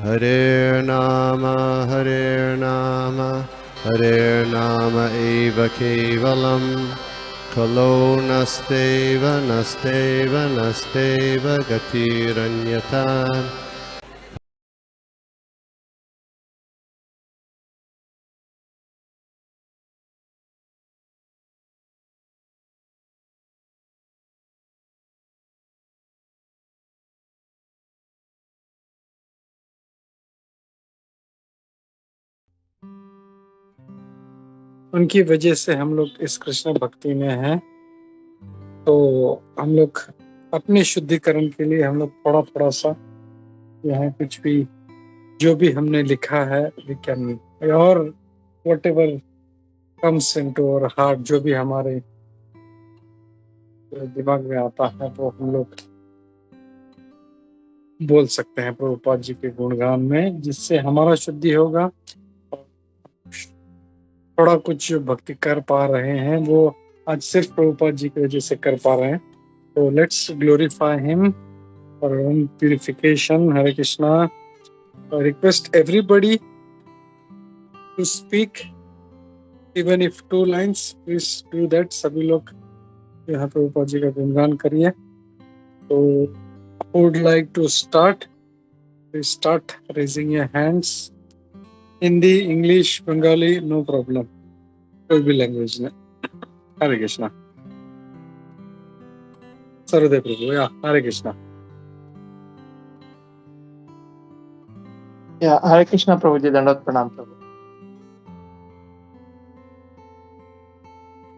Hare Nama, Hare Nama eva kevalam, Kalo nasteva, nasteva, nasteva gatiranyata. उनकी वजह से हम लोग इस कृष्ण भक्ति में हैं। तो हम लोग अपने शुद्धिकरण के लिए हम लोग थोड़ा थोड़ा सा यहाँ कुछ भी जो भी हमने लिखा है वी कैन, और whatever comes into our heart, जो भी हमारे दिमाग में आता है वो हम लोग बोल सकते हैं प्रभुपाद जी के गुणगान में, जिससे हमारा शुद्धि होगा। थोड़ा कुछ भक्ति कर पा रहे हैं वो आज सिर्फ प्रभुपाद जी की वजह से कर पा रहे हैं। तो let's glorify him for own purification. Hare Krishna. Request everybody to speak even if 2 lines, please do that. सभी लोग यहाँ प्रभुपाद जी का गुणगान करिए। तो would like to start, please start raising your hands. Hindi, English, Bengali, no problem, कोई भी लैंग्वेज में। हरे कृष्णा। सर्वदेव प्रभु, या हरे कृष्णा। या हरे कृष्णा प्रभु जी, दंडवत प्रणाम प्रभु।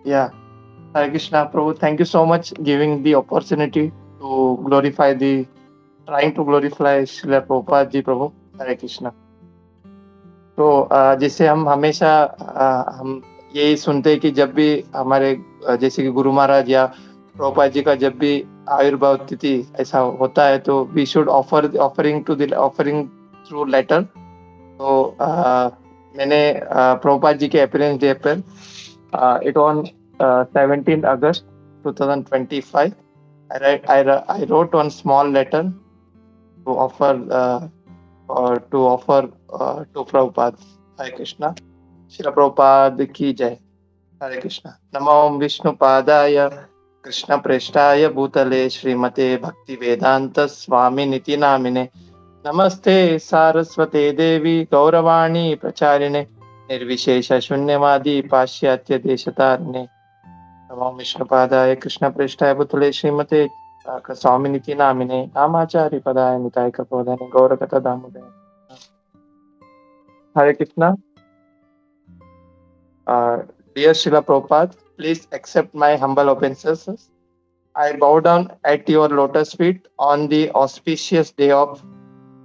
या हरे कृष्णा प्रभु, thank you so much giving the opportunity to glorify the trying to glorify Srila Prabhupada ji प्रभु। हरे कृष्णा। तो जैसे हम हमेशा हम यही सुनते हैं कि जब भी हमारे जैसे कि गुरु महाराज या प्रभुपाद जी का जब भी आविर्भाव तिथि ऐसा होता है तो we should offering through letter. तो मैंने प्रभुपाद जी के अपीयरेंस डे पर it on 17 August 2025 I wrote one small letter to offer to Prabhupada. Hare Krishna. Shri Prabhupada ki jai. Hare Krishna. Namo Vishnupadaya Krishna Preshtaya Bhutale Srimate Bhakti Vedanta Swami Niti Namine Namaste Saraswate Devi Gauravani Pracharine निर्विशेष शून्यवादी पाश्चात्य देशतारिणे नमो विष्णुपादाय कृष्ण पृष्ठाय भूतले श्रीमते स्वामिनिति नामिने नामाचार्य पदाय निताय कपोधने गौरकथा दामोदय। हरे Krishna. Dear Srila Prabhupada, please accept my humble obeisances. I bow down at your lotus feet on the auspicious day of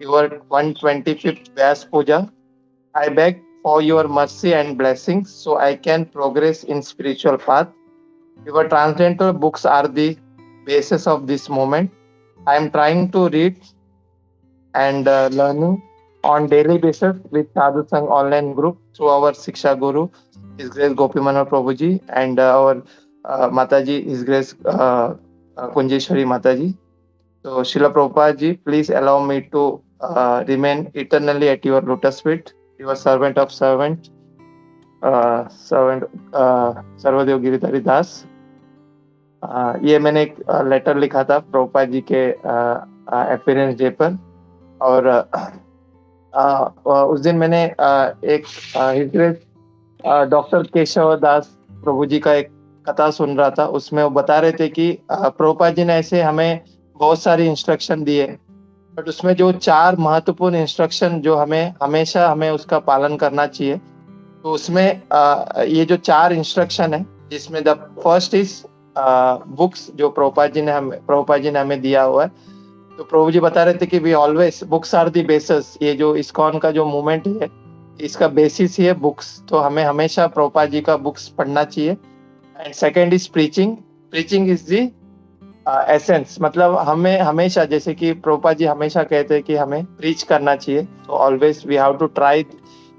your 125th Vyas Puja. I beg for your mercy and blessings so I can progress in spiritual path. Your transcendental books are the basis of this moment. I am trying to read and learning on daily basis with Sadhu Sangh online group through our Siksha Guru, His Grace Gopi Manohar Prabhuji, and our Mataji, His Grace Kunjeshwari Mataji. So Srila Prabhupada ji, please allow me to remain eternally at your lotus feet, your servant of servant, सर्वदेव गिरिधरी दास। ये मैंने एक letter लिखा था प्रभुपाद जी के appearance day पर, और उस दिन मैंने एक डॉक्टर केशव दास प्रभु जी का एक कथा सुन रहा था। उसमें वो बता रहे थे कि प्रभुपाद जी ने ऐसे हमें बहुत सारी इंस्ट्रक्शन दिए, बट उसमें जो 4 महत्वपूर्ण इंस्ट्रक्शन जो हमें हमेशा उसका पालन करना चाहिए। तो उसमें ये जो 4 इंस्ट्रक्शन है, जिसमें द फर्स्ट इज बुक्स, जो प्रभुपाद जी ने हमें दिया हुआ है। तो प्रभु जी बता रहे थे कि we always books are the basis. ये जो इस्कॉन का जो मूवमेंट है इसका बेसिस ही है बुक्स, तो हमें हमेशा प्रभुपाद जी का बुक्स पढ़ना चाहिए। And second is preaching is the essence, मतलब हमें हमेशा, जैसे कि प्रभुपाद जी हमेशा कहते हैं कि हमें प्रीच करना चाहिए। तो always we have to try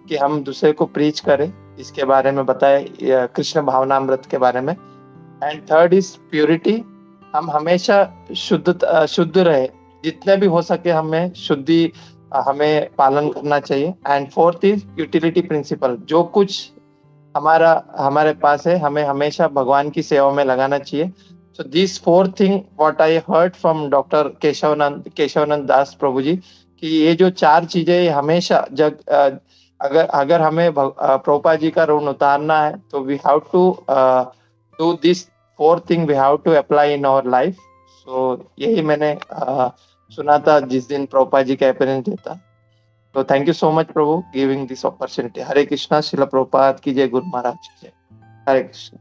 कि हम दूसरे को प्रीच करें, इसके बारे में बताए कृष्ण भावनामृत के बारे में। एंड थर्ड इज प्योरिटी, हम हमेशा शुद्ध रहे, जितने भी हो सके हमें शुद्धि हमें पालन करना चाहिए। And fourth is utility principle, जो कुछ हमारे पास है हमें हमेशा भगवान की सेवा में लगाना चाहिए। So this four thing what I heard from doctor Keshavananda Das Prabhu ji, कि ये जो चार चीजें ये हमेशा अगर अगर हमें प्रभुपाद जी का ऋण उतारना है तो we have to do this four thing, we have to apply in our life. So यही मैंने सुना था जिस दिन प्रभुपाद जी का अपीयरेंस देता। तो thank you so much Prabhu giving this opportunity. Hare Krishna, Srila Prabhupada की जय, गुरु महाराज की जय। हरे कृष्ण।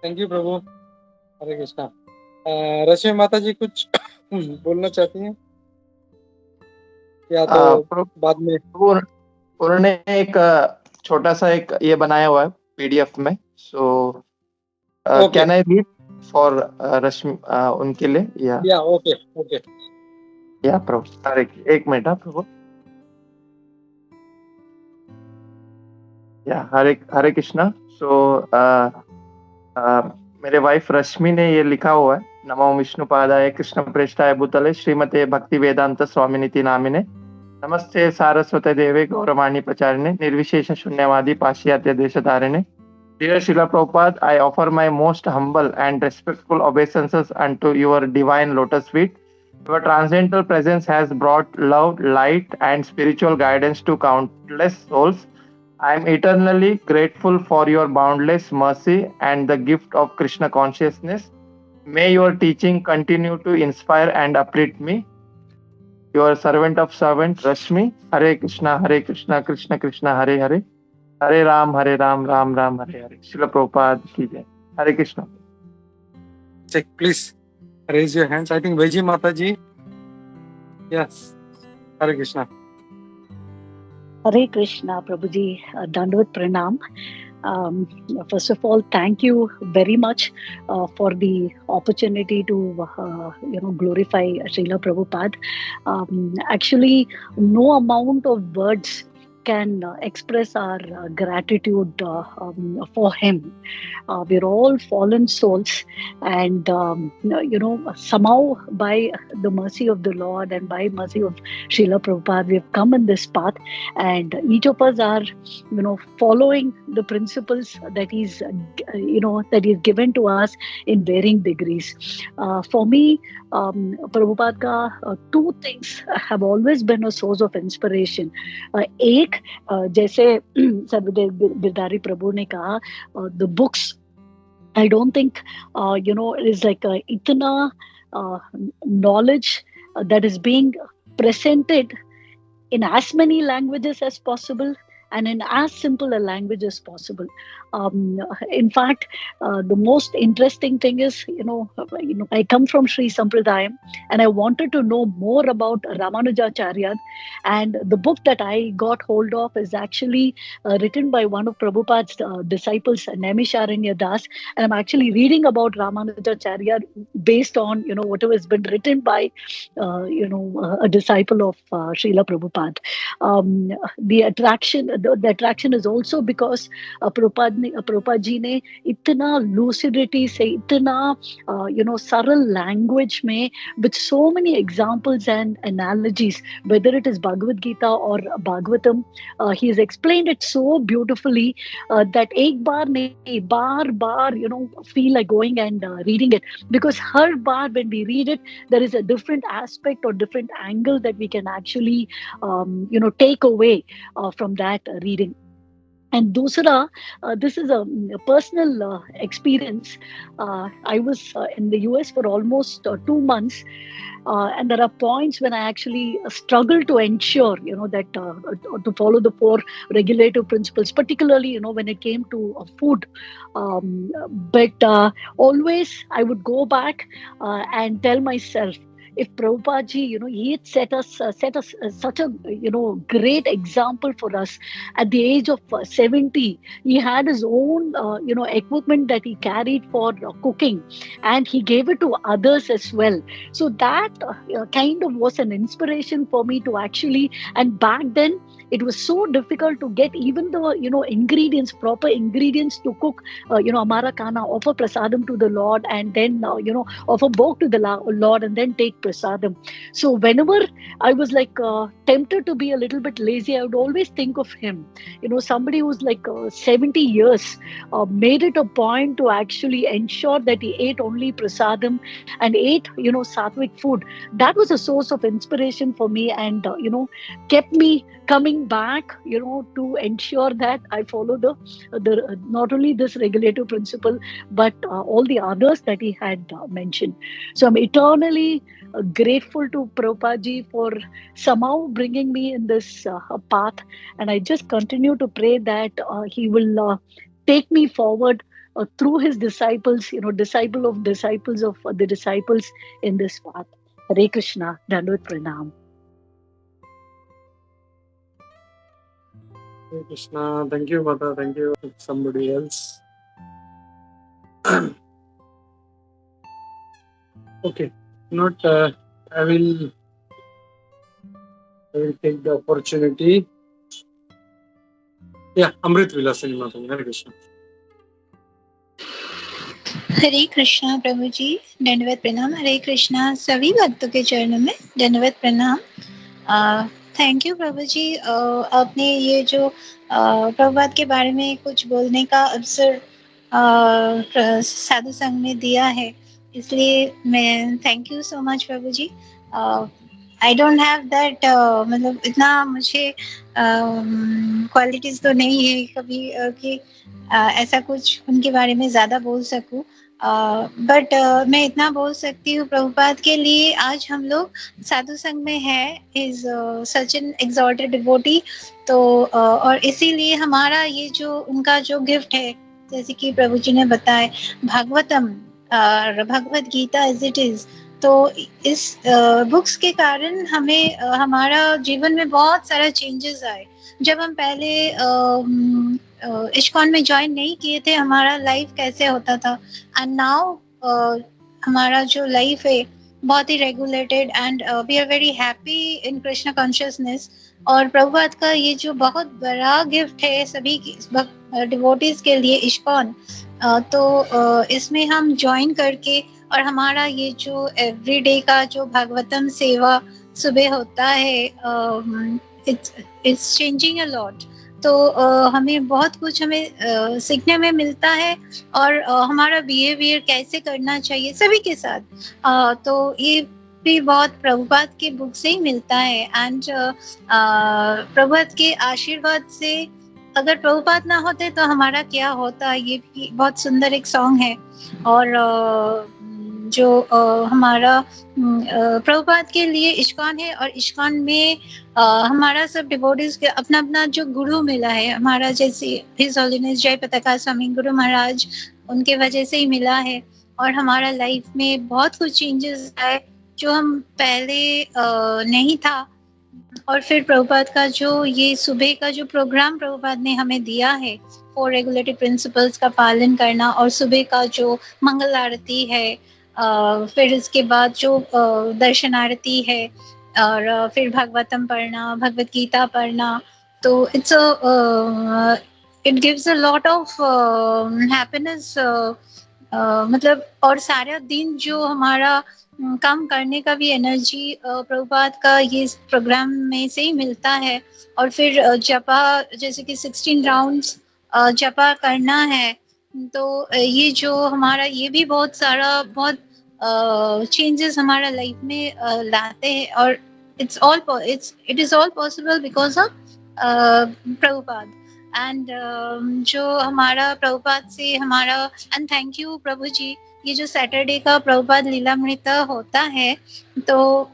Thank you Prabhu. हरे कृष्णा। रश्मि माता जी कुछ बोलना चाहती हैं या तो बाद में? उन्होंने एक छोटा सा एक ये बनाया हुआ है पीडीएफ में। So can I read for Rashmi उनके लिए? या ओके ओके या प्रभु, एक मिनट प्रभु। या हरे कृष्णा। सो मेरे वाइफ रश्मि ने ये लिखा हुआ है, नमो विष्णुपादाय कृष्ण प्रेष्ठाय भूतले श्रीमते भक्ति वेदांत स्वामिनिति नामिने, नमस्ते सारस्वते देवे गौरवाणी प्रचारिणे, निर्विशेष शून्यवादी पाश्चात्य देशधारिणे। Dear Srila Prabhupada, I offer my most humble and respectful obeisances unto your divine lotus feet. Your transcendental presence has brought love, light, and spiritual guidance to countless souls. I am eternally grateful for your boundless mercy and the gift of Krishna consciousness. May your teaching continue to inspire and uplift me. Your servant of servant, Rashmi. Hare Krishna, Krishna Krishna, Hare Hare. हरे राम राम राम हरे हरे। श्रील प्रभुपाद की जय। Hare Krishna. Check, please raise your hands. I think Vaiji Mata ji. Yes. Hare Krishna. Hare Krishna, Prabhuji. Dandavat Pranam. First of all, thank you very much for the opportunity to glorify Srila Prabhupada. Actually, no amount of words can express our gratitude for him. We're all fallen souls, and somehow by the mercy of the Lord and by mercy of Srila Prabhupada, we've come in this path, and each of us are following the principles that he's given to us in varying degrees. For me, Prabhupada ka two things have always been a source of inspiration. एक जैसे सर्वदेव गिरधारी प्रभु ने कहा, the books, I don't think it is like itna knowledge that is being presented in as many languages as possible and in as simple a language as possible. In fact, the most interesting thing is, I come from Sri Sampradayam, and I wanted to know more about Ramanujacharya, and the book that I got hold of is actually written by one of Prabhupada's disciples, Naimisharanya Das, and I'm actually reading about Ramanujacharya based on whatever has been written by a disciple of Srila Prabhupada. The attraction is also because Prabhupada ji ne itna lucidity se, itna saral language mein, with so many examples and analogies, whether it is Bhagavad Gita or Bhagavatam, he has explained it so beautifully that ek baar nahi, bar feel like going and reading it, because her bar, when we read it, there is a different aspect or different angle that we can actually take away from that reading. And dusra, this is a personal experience. I was in the US for almost 2 months, and there are points when I actually struggle to ensure, that to follow the 4 regulative principles, particularly, when it came to food. But always I would go back and tell myself, if Prabhupada ji, he had set us such a great example for us. At the age of 70, he had his own equipment that he carried for cooking, and he gave it to others as well. So that kind of was an inspiration for me to actually. And back then, it was so difficult to get even the ingredients, proper ingredients to cook amara kana, offer prasadam to the Lord, and then offer bhog to the Lord, and then take prasadam. So whenever I was like tempted to be a little bit lazy, I would always think of him. Somebody who's like 70 years made it a point to actually ensure that he ate only prasadam and ate, sattvic food. That was a source of inspiration for me, and kept me coming back, to ensure that I follow the not only this regulative principle, but all the others that he had mentioned. So I'm eternally grateful to Prabhupada ji for somehow bringing me in this path, and I just continue to pray that he will take me forward through his disciples, disciple of disciples of the disciples in this path. Hare Krishna, Dandavad Pranam. Hare Krishna. Thank you, Mata. Thank you. Somebody else. Okay. Not. I will take the opportunity. Yeah, Amrit Vilasini Mata. Hare Krishna. हरे कृष्णा प्रभु जी, दंडवत प्रणाम। हरे कृष्णा सभी भक्तों के चरणों में दंडवत प्रणाम। Thank you प्रभु जी, आपने ये जो प्रभुपाद के बारे में कुछ बोलने का अवसर साधु संघ में दिया है, इसलिए मैं थैंक यू सो मच प्रभु जी। आई डोंट हैव दैट, मतलब इतना मुझे क्वालिटीज तो नहीं है कभी कि ऐसा कुछ उनके बारे में ज़्यादा बोल सकूं, बट मैं इतना बोल सकती हूँ प्रभुपाद के लिए आज हम लोग साधु संघ में है, is such an exalted devotee. तो और इसीलिए हमारा ये जो उनका जो गिफ्ट है, जैसे कि प्रभु जी ने बताया Bhagavatam, Bhagavad Gita as it is, तो इस बुक्स के कारण हमें हमारा जीवन में बहुत सारा चेंजेस आए। जब हम पहले इस्कॉन में ज्वाइन नहीं किए थे, हमारा लाइफ कैसे होता था, एंड नाउ हमारा जो लाइफ है बहुत ही regulated, and we are very happy in Krishna consciousness. और प्रभुपाद का ये जो बहुत बड़ा गिफ्ट है सभी डिवोटीज के लिए इस्कॉन, तो इसमें हम ज्वाइन करके और हमारा ये जो एवरीडे का जो भागवतम सेवा सुबह होता है, इट्स चेंजिंग अ लॉट। तो हमें बहुत कुछ हमें सीखने में मिलता है, और हमारा बिहेवियर कैसे करना चाहिए सभी के साथ, तो ये भी बहुत प्रभुपाद के बुक से ही मिलता है। एंड प्रभुपाद के आशीर्वाद से, अगर प्रभुपाद ना होते तो हमारा क्या होता, ये भी बहुत सुंदर एक सॉन्ग है। और जो हमारा प्रभुपाद के लिए इस्कॉन है, और इस्कॉन में हमारा सब डिवोटीज के अपना अपना जो गुरु मिला है हमारा, जैसे हिज होलीनेस जय पताका स्वामी गुरु महाराज, उनके वजह से ही मिला है। और हमारा लाइफ में बहुत कुछ चेंजेस आए जो हम पहले नहीं था। और फिर प्रभुपाद का जो ये सुबह का जो प्रोग्राम प्रभुपाद ने हमें दिया है, 4 रेगुलेटरी प्रिंसिपल्स का पालन करना, और सुबह का जो मंगल आरती है, फिर इसके बाद जो दर्शन आरती है, और फिर भागवतम पढ़ना, भगवत गीता पढ़ना, तो it gives a lot of happiness, मतलब। और सारा दिन जो हमारा काम करने का भी एनर्जी प्रभुपाद का ये प्रोग्राम में से ही मिलता है। और फिर जपा, जैसे कि 16 राउंड्स जपा करना है, तो ये जो हमारा ये भी बहुत सारा बहुत चेंजेस हमारा लाइफ में लाते हैं। और it is all possible because of Prabhupada. And जो हमारा प्रभुपाद से हमारा, एंड थैंक यू प्रभु जी, ये जो सैटरडे का प्रभुपाद लीलामृत होता है, तो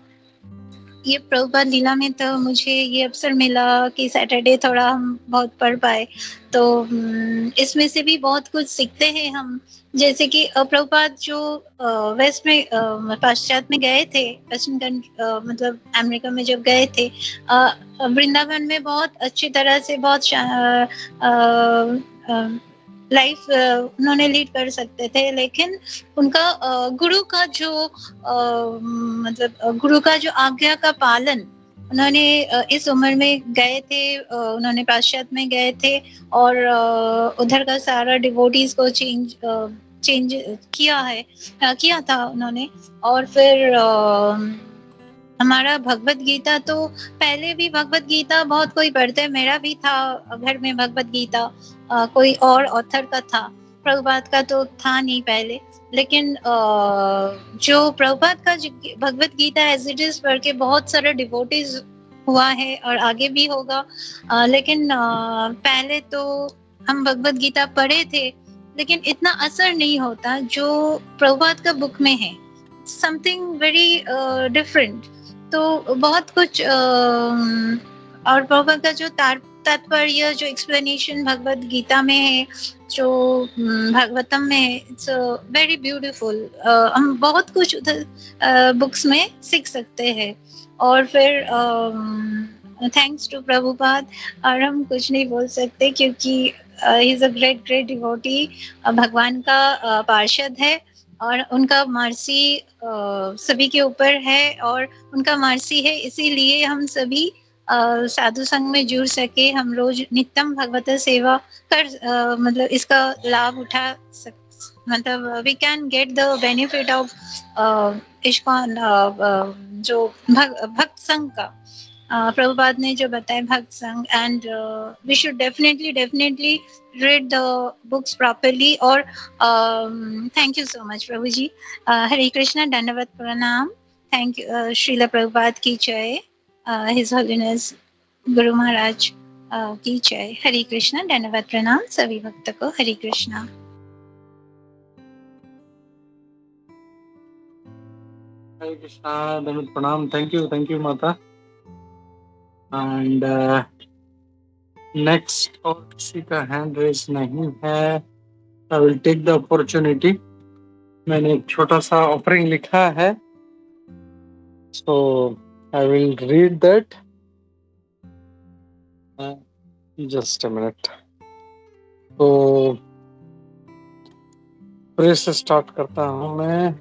ये प्रभुपाद लीला में तो मुझे ये अवसर मिला कि सैटरडे थोड़ा हम बहुत पढ़ पाए, तो इसमें से भी बहुत कुछ सीखते हैं हम। जैसे कि प्रभुपाद जो वेस्ट में पाश्चात्य में गए थे, वेस्टर्न मतलब अमेरिका में जब गए थे, वृंदावन में बहुत अच्छी तरह से बहुत लाइफ उन्होंने लीड कर सकते थे, लेकिन उनका गुरु का जो मतलब गुरु का जो आज्ञा का पालन उन्होंने इस उम्र में गए थे, उन्होंने पाश्चात्य में गए थे, और उधर का सारा डिवोटीज को चेंज चेंज किया था उन्होंने। और फिर हमारा भगवत गीता, तो पहले भी भगवत गीता बहुत कोई पढ़ते, मेरा भी था घर में भगवत गीता, कोई और ऑथर का था, प्रभुपाद का तो था नहीं पहले। लेकिन जो प्रभुपाद का Bhagavad Gita as it is पढ़ के बहुत सारा डिवोटीज हुआ है और आगे भी होगा। लेकिन पहले तो हम भगवत गीता पढ़े थे, लेकिन इतना असर नहीं होता जो प्रभुपाद का बुक में है, समथिंग वेरी डिफरेंट। तो बहुत कुछ और प्रभुपाद का जो तात्पर्य, जो एक्सप्लेनेशन भगवत गीता में है, जो भागवतम में है, इट्स वेरी ब्यूटीफुल। हम बहुत कुछ उधर बुक्स में सीख सकते हैं। और फिर थैंक्स टू प्रभुपाद, और हम कुछ नहीं बोल सकते क्योंकि he is a great great devotee, भगवान का पार्षद है, और उनका मर्सी सभी के ऊपर है, और उनका मर्सी है इसीलिए हम सभी साधु संघ में जुड़ सके, हम रोज नित्यम भगवत सेवा कर मतलब इसका लाभ उठा मतलब we can get the benefit of ISKCON, जो भक्त संघ का प्रभुपाद ने जो बताया भक्त संघ। And we should definitely read the books properly। और thank you so much प्रभु जी। हरे कृष्णा, दंडवत प्रणाम। Thank you. श्रीला प्रभुपाद की जय, हिज होलीनेस गुरु महाराज की जय। हरे कृष्णा, दंडवत प्रणाम सभी भक्त को। हरे कृष्णा। हरे कृष्णा, दंडवत प्रणाम। थैंक यू माता। एंड नेक्स्ट और किसी का हैंड रेज नहीं है, I will take the opportunity. मैंने एक छोटा सा ऑफरिंग लिखा है, so I will read that. Just a minute. तो प्रे से स्टार्ट करता हूं मैं।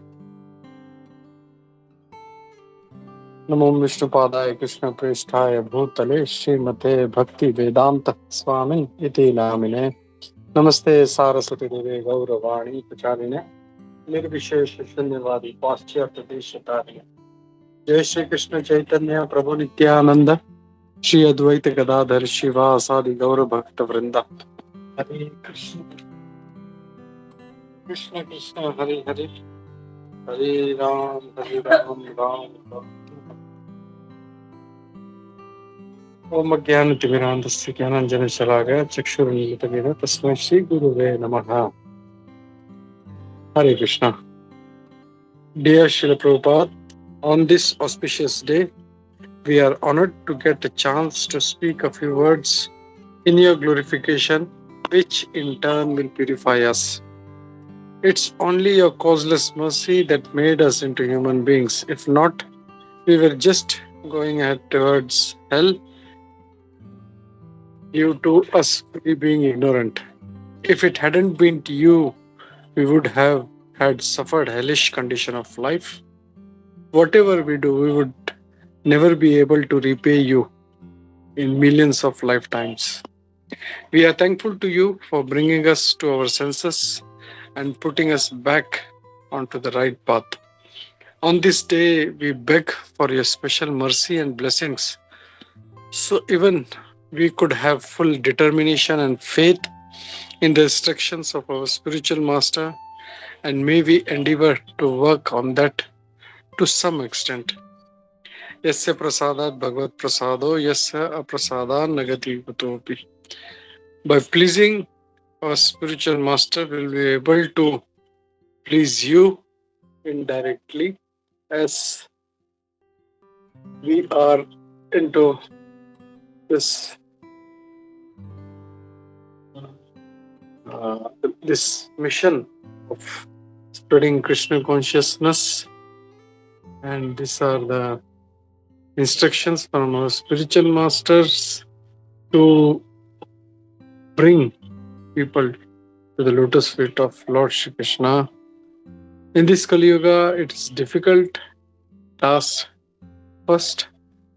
नमो विष्णुपादाय कृष्ण प्रेष्ठाय भूतले श्रीमते भक्ति वेदांत स्वामी इति नामिने। नमस्ते सारस्वती देवे गौरवाणी प्रचारिणे निर्विशेष शून्यवादी पाश्चात्य देशतारिणे। जय श्री कृष्ण चैतन्य प्रभु नित्यानंद, श्री अद्वैत गदाधर शिवासादि गौर भक्त वृंदा। हरे कृष्ण कृष्ण कृष्ण हरे हरे, हरे राम राम राम। ओम अज्ञानतिमिरान्धस्य ज्ञानाञ्जनशलाकया चक्षुरुन्मिलितं तस्मै श्री गुरुवे नमः। Hare Krishna. Dear Srila Prabhupada, on this auspicious day, we are honored to get a chance to speak a few words in your glorification, which in turn will purify us. It's only your causeless mercy that made us into human beings. If not, we were just going ahead towards hell due to us being ignorant. If it hadn't been to you, we would have had suffered hellish condition of life. Whatever we do, we would never be able to repay you in millions of lifetimes. We are thankful to you for bringing us to our senses and putting us back onto the right path. On this day, we beg for your special mercy and blessings, so even we could have full determination and faith in the instructions of our spiritual master, and may we endeavor to work on that to some extent. Yasya prasadat bhagavad prasado yasya aprasadan nagati kutopi. By pleasing our spiritual master, we'll be able to please you indirectly, as we are into this mission of spreading Krishna consciousness, and these are the instructions from our spiritual masters to bring people to the lotus feet of Lord Shri Krishna. In this Kali Yuga, it is difficult task, first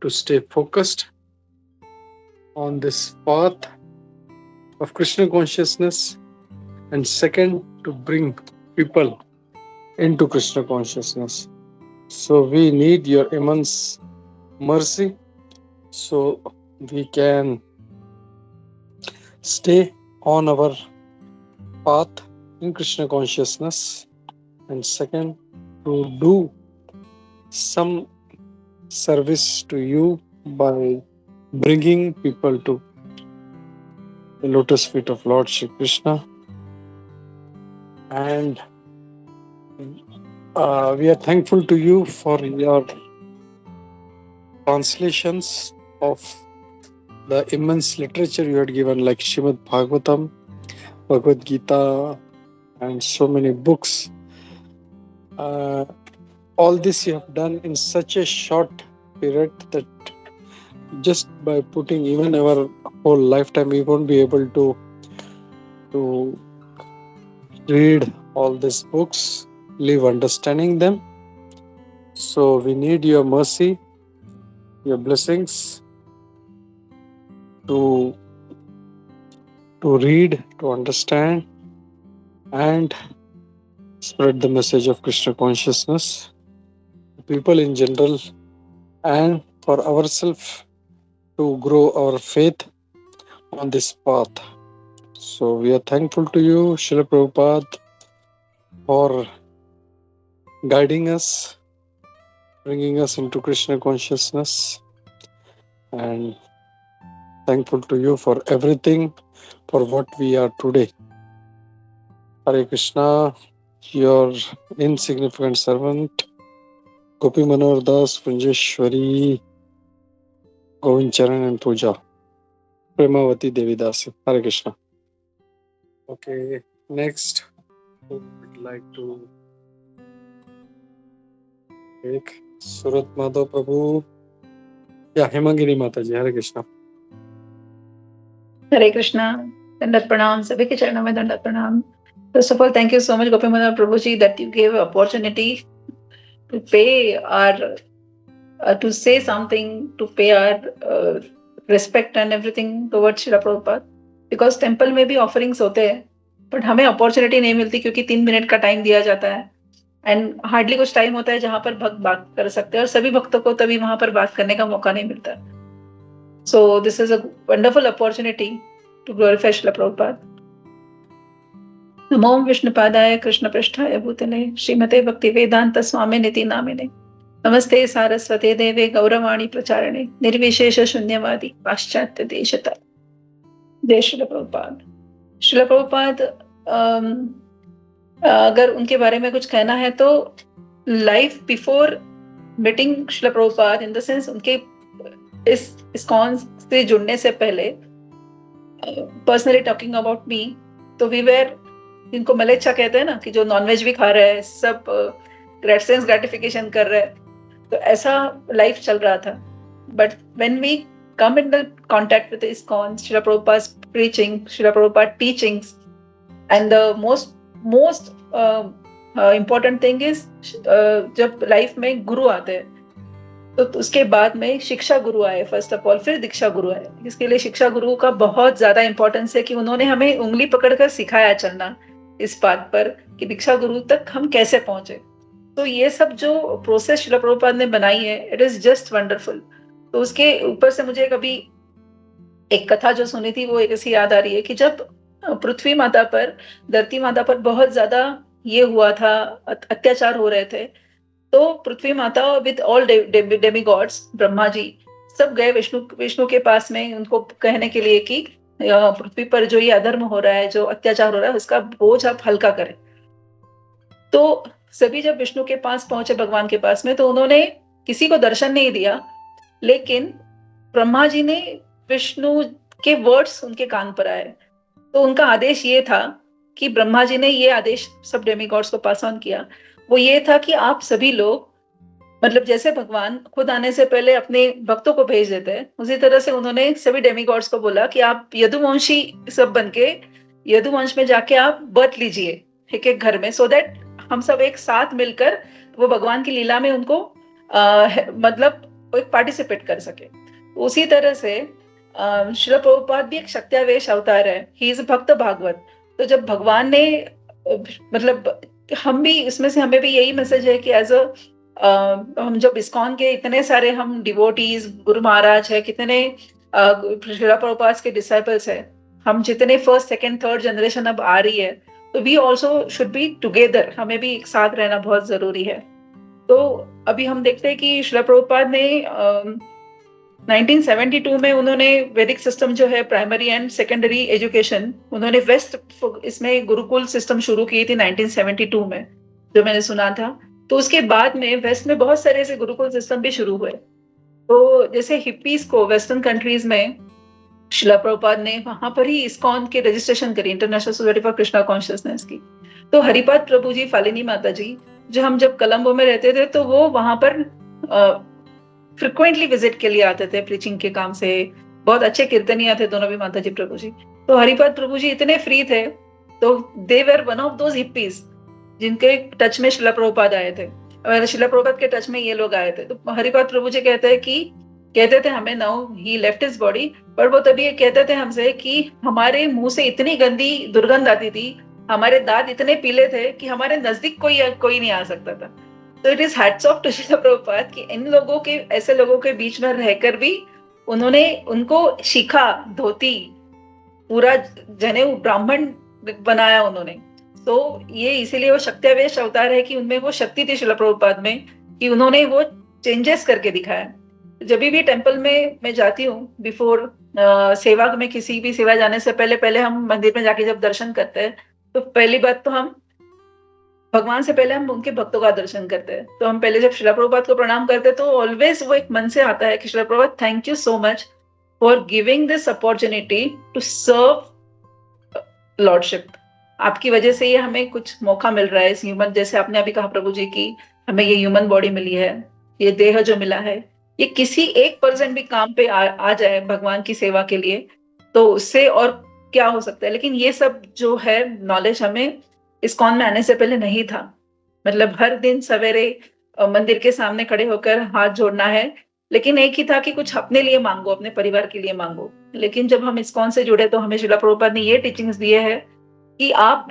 to stay focused on this path of Krishna consciousness, and second to bring people into Krishna consciousness. So we need your immense mercy so we can stay on our path in Krishna consciousness, and second, to do some service to you by bringing people to the lotus feet of Lord Shri Krishna. And we are thankful to you for your translations of the immense literature you had given, like Srimad Bhagavatam, Bhagavad Gita, and so many books. All this you have done in such a short period that just by putting even our whole lifetime, we won't be able to read all these books, live understanding them. So we need your mercy, your blessings to read, to understand, and spread the message of Krishna consciousness to people in general, and for ourselves to grow our faith on this path. So we are thankful to you, Srila Prabhupada, for guiding us, bringing us into Krishna consciousness, and thankful to you for everything, for what we are today. Hare Krishna, your insignificant servant, Gopi Manohar Das, Punjeshwari, Govind Charan and Puja, Premavati Devi Dasi. Hare Krishna. Okay, next, who would like to take Surat Madhav Prabhu? Yeah, Hemangiri Mataji. Hare Krishna. हरे कृष्णा, दंडवत प्रणाम, सभी के चरणों में दंडवत प्रणाम. First of all, thank you so much, Gopi Manohar Prabhuji, that you gave opportunity to pay our, to say something, to pay our respect and everything towards Srila Prabhupada. Because temple में भी offerings होते हैं, but हमें opportunity नहीं मिलती क्योंकि 3 minute का time दिया जाता है. And hardly कुछ time होता है जहाँ पर भक्त बात कर सकते हैं, और सभी भक्तों को तभी वहाँ पर बात करने का मौका नहीं मिलता. So this is a wonderful opportunity to glorify Srila Prabhupada. Namo Vishnupadaya Krishna Pristhaya Bhutale Srimate Bhaktivedanta Swaminiti Namine Namaste Saraswate Deve Gauravani Pracharane Nirvishesha Shunyavadi Paschatya Deshata. Jai Srila Prabhupada. Srila Prabhupada, अगर उनके बारे में कुछ कहना है तो life before meeting Srila Prabhupada, in the sense उनके इस ISKCON से जुड़ने से पहले, पर्सनली टॉकिंग अबाउट मी, तो वी वेर, इनको मलेच्छा कहते हैं ना, कि जो नॉनवेज भी खा रहे हैं, सब सेंस ग्रेटिफिकेशन कर रहे हैं, तो ऐसा लाइफ चल रहा था. But when we come in the contact with ISKCON, Srila Prabhupada's preaching, Srila Prabhupada teachings, and the most important thing is जब लाइफ में गुरु आते हैं, तो उसके बाद में शिक्षा गुरु आए फर्स्ट ऑफ ऑल, फिर दीक्षा गुरु आए. इसके लिए शिक्षा गुरु का बहुत ज्यादा इंपॉर्टेंस है कि उन्होंने हमें उंगली पकड़कर सिखाया चलना इस बात पर कि दीक्षा गुरु तक हम कैसे पहुंचे. तो ये सब जो प्रोसेस श्रील प्रभुपाद ने बनाई है, इट इज जस्ट वंडरफुल. तो उसके ऊपर से मुझे कभी एक कथा जो सुनी थी वो एक ऐसी याद आ रही है कि जब पृथ्वी माता पर, धरती माता पर बहुत ज्यादा ये हुआ था, अत्याचार हो रहे थे, तो पृथ्वी माता with all demigods, Brahma ji सब गए विष्णु के पास में उनको कहने के लिए कि पृथ्वी पर जो ये अधर्म हो रहा है, जो अत्याचार हो रहा है, उसका बोझ आप हल्का करें. तो सभी जब विष्णु के पास पहुंचे, भगवान के पास में, तो उन्होंने किसी को दर्शन नहीं दिया, लेकिन ब्रह्मा जी ने विष्णु के वर्ड्स उनके कान पर आए. तो उनका आदेश ये था कि ब्रह्मा जी ने ये आदेश सब डेमीगॉड्स को पास ऑन किया. वो ये था कि आप सभी लोग, मतलब जैसे भगवान खुद आने से पहले अपने भक्तों को भेज देते हैं, उसी तरह से उन्होंने सभी डेमीगॉड्स को बोला कि आप यदुवंशी सब बनके यदुवंश में जाके आप बर्थ लीजिए एक एक घर में, सो दैट हम सब एक साथ मिलकर वो भगवान की लीला में उनको मतलब एक पार्टिसिपेट कर सके. उसी तरह से श्रील प्रभुपाद भी एक शक्त्यावेश अवतार है, ही इज भक्त भागवत. तो जब भगवान ने मतलब हम भी इसमें से, हमें भी यही मैसेज है कि एज अ हम जब इस्कॉन के इतने सारे हम डिवोटीज, गुरु महाराज है, कितने श्रीला प्रभुपाद के डिसाइपल्स है, हम जितने फर्स्ट सेकंड थर्ड जनरेशन अब आ रही है, तो we also should be together, हमें भी एक साथ रहना बहुत जरूरी है। तो अभी हम देखते हैं कि श्रीला प्रभुपाद ने 1972 में उन्होंने वैदिक सिस्टम जो है, प्राइमरी एंड सेकेंडरी एजुकेशन, उन्होंने वेस्ट इसमें गुरुकुल सिस्टम शुरू की थी 1972 में, जो मैंने सुना था। तो उसके बाद में वेस्ट में बहुत सारे ऐसे गुरुकुल सिस्टम भी शुरू हुए। तो जैसे हिप्पीज को वेस्टर्न कंट्रीज में श्रीला प्रभुपाद ने वहां पर ही इस्कॉन के रजिस्ट्रेशन करी, international society for Krishna consciousness की। तो हरिपाद प्रभु जी, फालिनी माता जी, जो हम जब कोलंबो में रहते थे, तो वो वहां पर फ्रिक्वेंटली विजिट के लिए आते थे प्रीचिंग के काम से। बहुत अच्छे कीर्तनिया थे दोनों भी माता जी प्रभु जी। तो हरिपाद प्रभु जी इतने फ्री थे, तो दे वर वन ऑफ दोज हिप्पीज जिनके टच में श्रीला प्रभुपाद आए थे, और श्रीला प्रभुपाद के टच में ये लोग आए थे। तो हरिपाद प्रभु जी कहते थे हमें, now he left his body, पर वो तभी ये कहते थे हमसे कि हमारे मुंह से इतनी गंदी दुर्गंध आती थी, हमारे दांत इतने पीले थे कि हमारे नजदीक कोई नहीं आ सकता था। तो it is hats off to Shrila Prabhupada कि इन लोगों के, ऐसे लोगों के बीच में रहकर भी उन्होंने उनको शिखा, धोती, पूरा जनेऊ, ब्राह्मण बनाया उन्होंने। तो ये इसीलिए वो शक्त्यावेश अवतार है कि उनमें वो शक्ति थी श्रीला प्रभुपाद में, कि उन्होंने वो चेंजेस करके दिखाया। जब भी टेम्पल में मैं जाती हूँ, बिफोर सेवा में, किसी भी सेवा जाने से पहले हम मंदिर में जाके जब दर्शन करते हैं, तो पहली बात तो हम भगवान से पहले हम उनके भक्तों का दर्शन करते हैं। तो हम पहले जब श्रीला प्रभुपाद को प्रणाम करते हैं, तो ऑलवेज वो एक मन से आता है कि Shrila Prabhupada, thank you so much for giving this opportunity to serve lordship. आपकी वजह से ये हमें कुछ मौका मिल रहा है इस ह्यूमन, जैसे आपने अभी कहा प्रभु जी की हमें ये ह्यूमन बॉडी मिली है, ये देह जो मिला है, ये किसी 1% भी काम पे आ जाए भगवान की सेवा के लिए, तो उससे और क्या हो सकता है। लेकिन ये सब जो है नॉलेज हमें इस्कॉन में आने से पहले नहीं था। मतलब हर दिन सवेरे मंदिर के सामने खड़े होकर हाथ जोड़ना है, लेकिन एक ही था कि कुछ अपने लिए मांगो, अपने परिवार के लिए मांगो। लेकिन जब हम इस्कॉन से जुड़े, तो हमें श्रीला प्रभुपाद ने ये टीचिंग्स दिए हैं कि आप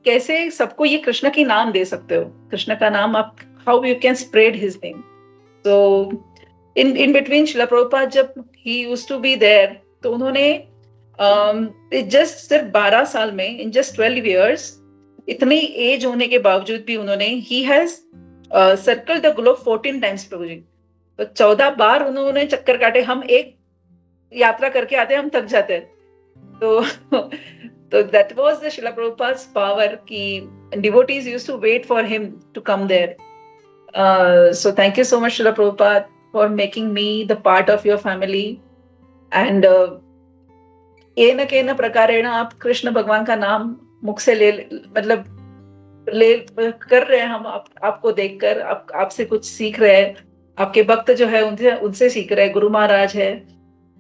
कैसे सबको ये कृष्ण की नाम दे सकते हो, कृष्ण का नाम आप, how you can spread his name. तो इन बिटवीन श्रीला प्रभुपाद जब he used to be there, तो उन्होंने जस्ट सिर्फ 12 साल में, इन जस्ट 12 years, इतनी एज होने के बावजूद भी उन्होंने, he has circle the globe 14 times प्रभु जी। तो 14 बार उन्होंने चक्कर काटे। हम एक यात्रा करके आते हम थक जाते हैं। तो that was the Srila Prabhupada's power कि devotees used to wait for him to come there. So thank you so much Srila Prabhupada for making me the part of your family. And केन प्रकारेण आप कृष्ण भगवान का नाम मुख से ले कर रहे हैं। हम आपको देखकर आपसे कुछ सीख रहे हैं। आपके भक्त जो है उनसे सीख रहे हैं। गुरु महाराज है,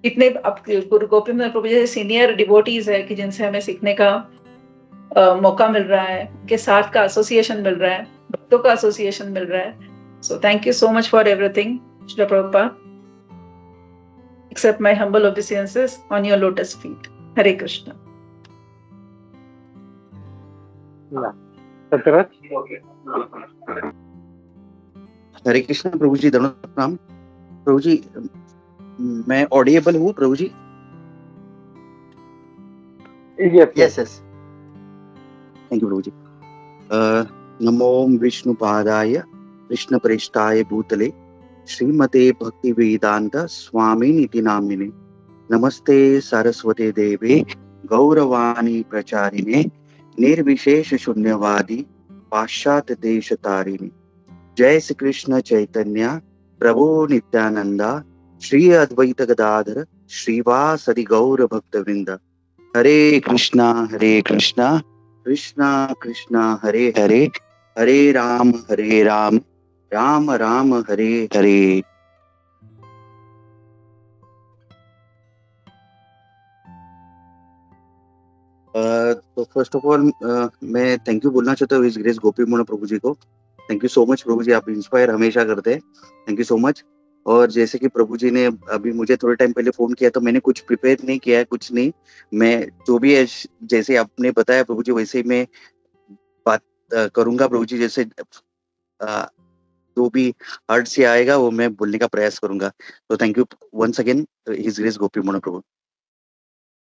इतने गुरु गोपीनाथ प्रभु जैसे सीनियर डिवोटीज है कि जिनसे हमें सीखने का मौका मिल रहा है, उनके साथ का एसोसिएशन मिल रहा है, भक्तों का एसोसिएशन मिल रहा है। So thank you so much for everything Shrila Prabhupada, accept my humble obeisances on your lotus feet. Hare Krishna. हरे कृष्ण प्रभु जी, दंडवत प्रणाम। प्रभु जी, मैं ऑडिएबल हूँ प्रभु जी? यस यस, थैंक यू प्रभु जी। नमो विष्णुपादाय कृष्णप्रेष्ठाय भूतले श्रीमते भक्ति वेदांत स्वामिनिति नामिने। नमस्ते सरस्वते देवे गौरवाणी प्रचारिणे निर्विशेष शून्यवादी पाश्चात्य देश तारिणी। जय श्री कृष्ण चैतन्य प्रभु नित्यानंदा श्री अद्वैत गदाधर श्रीवासदि गौर भक्तवृंद। हरे कृष्णा कृष्णा कृष्णा हरे हरे, हरे राम राम राम हरे हरे। तो फर्स्ट ऑफ ऑल मैं थैंक यू बोलना चाहता हूँ इस ग्रेस गोपी मोहन प्रभु जी को। थैंक यू सो मच प्रभु जी, आप इंस्पायर हमेशा करते हैं। Thank you so much. और जैसे कि प्रभु जी ने अभी मुझे थोड़े टाइम पहले फोन किया, तो मैंने कुछ प्रिपेयर नहीं किया है, कुछ नहीं। मैं जो भी है जैसे आपने बताया प्रभु जी, वैसे ही मैं बात करूंगा प्रभु जी, जैसे जो भी हार्ट से आएगा वो मैं बोलने का प्रयास करूंगा। तो thank you once again his grace Gopi Mona Prabhu.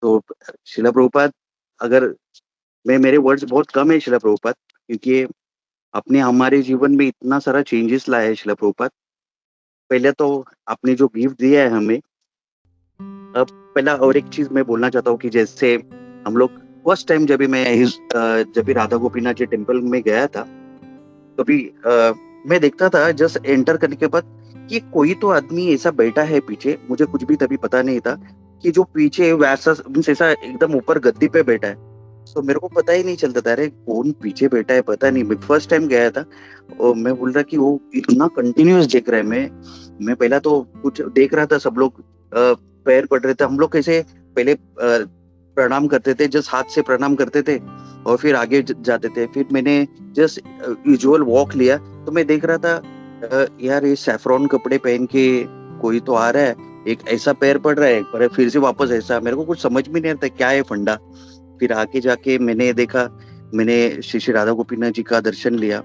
तो शिला प्रभुपाद, अगर मेरे वर्ड्स बहुत कम है शिला प्रभुपाद, क्योंकि आपने हमारे जीवन में इतना सारा चेंजेस लाया है शिला प्रभुपाद। पहले तो आपने जो गिफ्ट दिया है हमें, अब पहला और एक चीज मैं बोलना चाहता हूँ कि जैसे हम लोग फर्स्ट टाइम जब भी राधा गोपीनाथ जी टेम्पल में गया था, कभी मैं देखता था जस्ट एंटर करने के बाद कि कोई तो आदमी ऐसा बैठा है पीछे, मुझे कुछ भी तभी पता नहीं था कि जो पीछे वैसा ऐसा एकदम ऊपर गद्दी पे बैठा है। तो मेरे को पता ही नहीं चलता था, अरे कौन पीछे बैठा है पता नहीं। मैं फर्स्ट टाइम गया था और मैं बोल रहा कि वो इतना कंटिन्यूअस देख रहा है। मैं पहला तो कुछ देख रहा था, सब लोग पैर पड़ रहे थे, हम लोग कैसे पहले प्रणाम करते थे, जस्ट हाथ से प्रणाम करते थे और फिर आगे जाते थे। फिर मैंने जस्ट यूजुअल वॉक लिया तो मैं देख रहा था यार ये सैफरॉन कपड़े पहन के कोई तो आ रहा है, एक ऐसा पैर पड़ रहा है, पर फिर से वापस ऐसा। मेरे को कुछ समझ में नहीं आता क्या है फंडा। फिर आके जाके मैंने देखा, मैंने श्री श्री राधा गोपीनाथ जी का दर्शन लिया।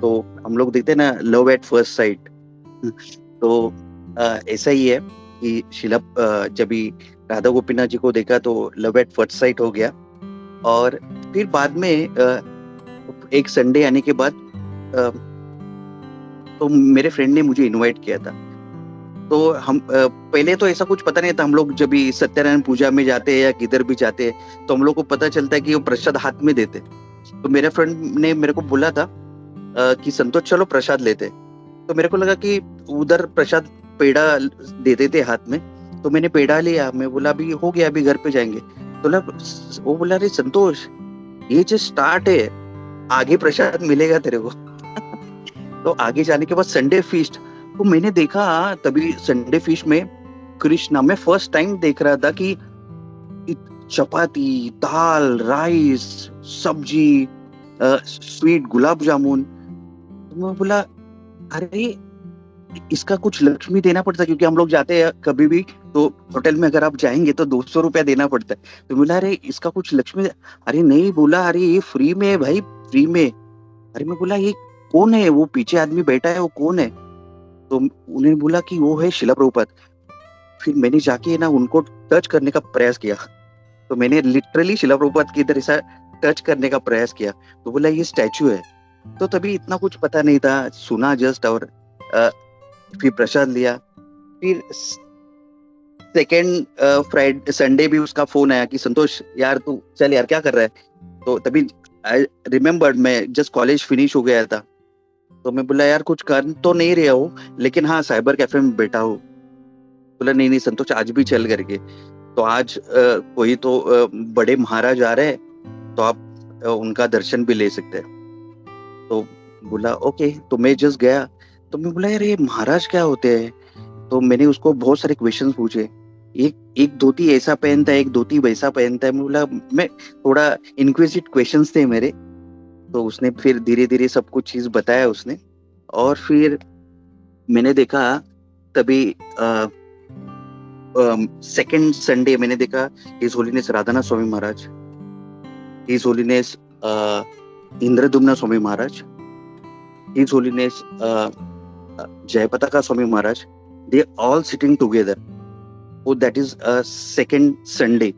तो हम लोग देखते हैं ना लव एट फर्स्ट साइट, तो ऐसा ही है कि शिला जब भी राधा गोपीनाथ जी को देखा तो लव एट फर्स्ट साइट हो गया। और फिर बाद में एक संडे आने के बाद तो मेरे फ्रेंड ने मुझे इनवाइट किया था। तो हम पहले तो ऐसा कुछ पता नहीं था, हम लोग जब भी सत्यनारायण पूजा में जाते हैं या किधर भी जाते हैं तो हम लोग को पता चलता है कि वो प्रसाद हाथ में देते। तो मेरे फ्रेंड ने मेरे को बोला था कि संतोष चलो प्रसाद लेते। तो मेरे को लगा कि उधर प्रसाद पेड़ा देते थे हाथ में, तो मैंने पेड़ा लिया। मैं बोला अभी हो गया, अभी घर पे जाएंगे। तो वो बोला अरे संतोष ये जो स्टार्ट है, आगे प्रसाद मिलेगा तेरे को। तो आगे जाने के बाद संडे फीस्ट, तो मैंने देखा तभी संडे फीस्ट में कृष्णा में फर्स्ट टाइम देख रहा था कि चपाती, दाल, राइस, सब्जी, स्वीट, गुलाब जामुन। तो मैं बोला अरे इसका कुछ लक्ष्मी देना पड़ता है, क्योंकि हम लोग जाते हैं कभी भी तो होटल में अगर आप जाएंगे तो 200 रुपया देना पड़ता है। तो बोला अरे इसका कुछ लक्ष्मी, अरे नहीं, बोला अरे ये फ्री में है भाई, फ्री में। अरे मैं बोला ये कौन है, वो पीछे आदमी बैठा है वो कौन है? तो उन्होंने बोला कि वो है शिला प्रभुपाद। फिर मैंने जाके ना उनको टच करने का प्रयास किया, तो मैंने लिटरली शिला प्रभुपाद की इधर ऐसा टच करने का प्रयास किया। तो बोला ये स्टैचू है। तो तभी इतना कुछ पता नहीं था, सुना जस्ट, और फिर प्रसाद लिया। फिर सेकेंड फ्राइडे संडे भी उसका फोन आया कि संतोष यार तू चल यार क्या कर रहा है। तो तभी आई रिमेम्बर्ड मैं जस्ट कॉलेज फिनिश हो गया था। तो मैं बोला यार कुछ कर तो नहीं रहा हूँ, लेकिन हाँ साइबर कैफे में बैठा हूँ। बोला नहीं संतोष आज भी चल करके। तो आज कोई तो बड़े महाराज आ रहे हैं तो आप उनका दर्शन भी ले सकते हैं। तो बोला ओके। तो मैं जस्ट गया, तो मैं बोला यार ये महाराज क्या होते हैं? तो मैंने उसको बहुत सारे क्वेश्चंस पूछे। एक धोती ऐसा पहनता है, एक धोती वैसा पहनता है। मैं बोला, मैं थोड़ा इंक्विजिट क्वेश्चंस थे मेरे। तो उसने फिर धीरे धीरे सब कुछ चीज बताया उसने। और फिर मैंने देखा तभी सेकेंड संडे मैंने देखा his holiness Radhanath Swami Maharaj, his holiness Indradyumna Swami Maharaj, his holiness Jayapataka Swami Maharaj, they all sitting together. Oh, that is second Sunday.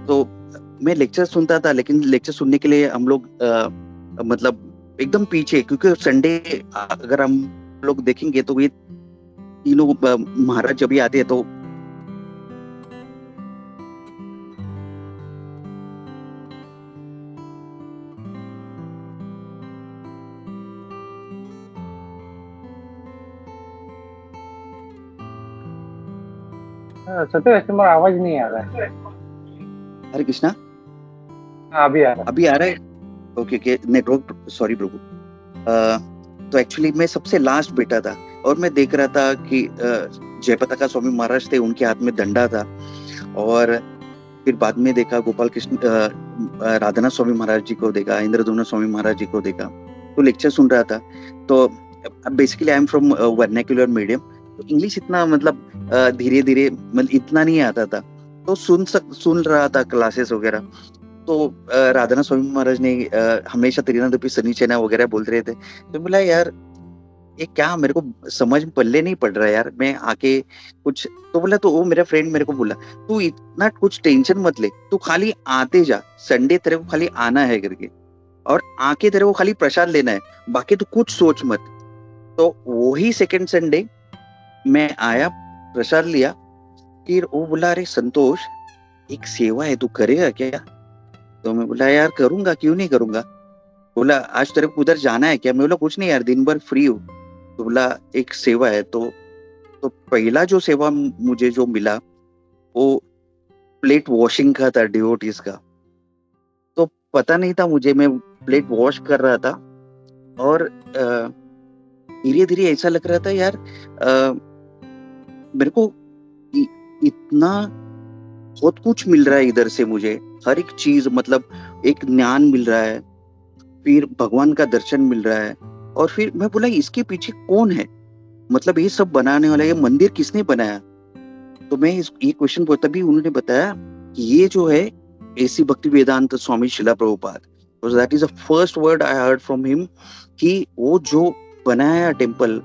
तो मैं लेक्चर सुनता था, लेकिन लेक्चर सुनने के लिए हम लोग मतलब एकदम पीछे, क्योंकि संडे अगर हम लोग देखेंगे तो ये तीनों महाराज जब भी आते हैं तो सत्य तुम्हारा आवाज नहीं आ रहा है। हरे कृष्णा, अभी आ रहा है। अभी आ रहा है? ओके नेटवर्क, सॉरी प्रभु। तो एक्चुअली मैं सबसे लास्ट बैठा था और मैं देख रहा था कि जयपताका स्वामी महाराज थे, उनके हाथ में डंडा था। और फिर बाद में देखा गोपाल कृष्ण राधानाथ स्वामी महाराज जी को देखा, इंद्रदुम्न स्वामी महाराज जी को देखा। तो लेक्चर सुन रहा था। तो basically I am from vernacular medium, तो इंग्लिश इतना मतलब धीरे धीरे मतलब इतना नहीं आता था। तो सुन रहा था क्लासेस वगैरह। तो राधानाथ स्वामी महाराज ने हमेशा त्रिनादपि सनीचना वगैरह बोल रहे थे। तो बोला यार ये क्या, मेरे को समझ पल्ले नहीं पड़ रहा यार, मैं आके कुछ। तो बोला, तो वो मेरा फ्रेंड मेरे को बोला, तू इतना कुछ टेंशन मत ले, तू खाली आते जा, संडे तेरे को खाली आना है करके, और आके तेरे को खाली प्रसाद लेना है, बाकी तो कुछ सोच मत। तो वही सेकंड संडे मैं आया, प्रसाद लिया, फिर वो बोला, अरे संतोष एक सेवा है, तू करेगा क्या? तो मैं बोला यार करूंगा, क्यों नहीं करूंगा। बोला आज तेरे को उधर जाना है क्या? मैं बोला कुछ नहीं यार, दिन भर फ्री हूँ। तो बोला एक सेवा है। तो पहला जो सेवा मुझे जो मिला वो प्लेट वॉशिंग का था, डिवोटीज का। तो पता नहीं था मुझे, मैं प्लेट वॉश कर रहा था और धीरे धीरे ऐसा लग रहा था यार मेरे को इतना बहुत कुछ मिल रहा है इधर से, मुझे हर एक चीज, मतलब एक ज्ञान मिल रहा है, फिर भगवान का दर्शन मिल रहा है। और फिर मैं बोला इसके पीछे कौन है, मतलब ये सब बनाने वाला, ये मंदिर किसने बनाया? तो मैं ये क्वेश्चन पूछा, तभी उन्होंने बताया कि ये जो है एसी भक्ति वेदांत स्वामी शिला Prabhupada, that is the first word I heard from him, कि वो जो बनाया टेम्पल।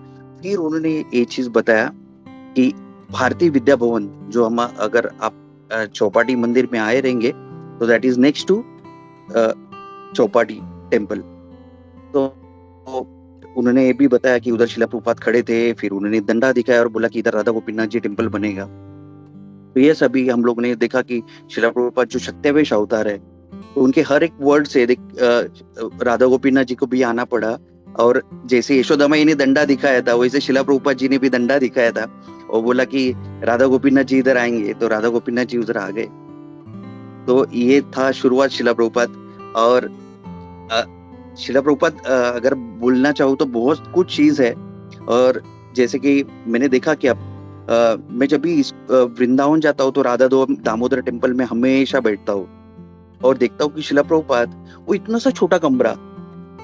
फिर उन्होंने ये चीज बताया कि भारतीय विद्या भवन, जो हम अगर आप चौपाटी मंदिर में आए रहेंगे तो that is next to Chowpatty temple. तो उन्होंने ये भी बताया कि उधर शिला प्रभुपाद खड़े थे, फिर उन्होंने डंडा दिखाया और बोला कि इधर राधा गोपीनाथ जी टेम्पल बनेगा। तो ये सभी हम लोग ने देखा कि शिला प्रभुपाद जो सत्यावेश अवतार है, तो उनके हर एक वर्ड से राधा गोपीनाथ जी को भी आना पड़ा। और जैसे यशोदा माई ने डंडा दिखाया था, वैसे शिला प्रभुपाद जी ने भी डंडा दिखाया था और बोला कि राधा गोपीनाथ जी इधर आएंगे, तो राधा गोपीनाथ जी उधर आ गए। तो ये था शुरुआत शिला प्रभुपाद। और शिला प्रभुपाद अगर बोलना चाहूँ तो बहुत कुछ चीज है। और जैसे कि मैंने देखा कि अब मैं जब भी वृंदावन जाता हूँ तो राधा दामोदर टेम्पल में हमेशा बैठता हूँ और देखता हूँ कि शिला प्रभुपाद, वो इतना सा छोटा कमरा,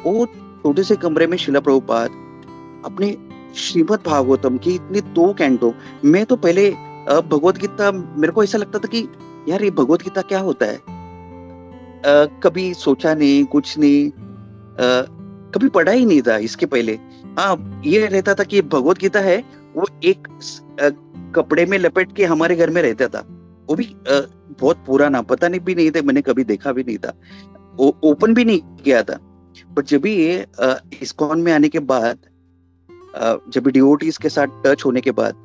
वो छोटे से कमरे में शिला प्रभुपाद अपने श्रीमद् भागवतम की इतने 2 कैंटो। मैं तो पहले भगवत गीता, मेरे को ऐसा लगता था कि यार ये भगवत गीता क्या होता है, कभी सोचा नहीं, कुछ नहीं, कभी पढ़ा ही नहीं था इसके पहले। हाँ, ये रहता था कि भगवत गीता है, वो एक कपड़े में लपेट के हमारे घर में रहता था, वो भी बहुत पुराना, पता नहीं भी नहीं था, मैंने कभी देखा भी नहीं था, ओपन भी नहीं किया था। बट जब भी ये इस्कॉन में आने के बाद, जब भी डिवोटीज के साथ टच होने के बाद,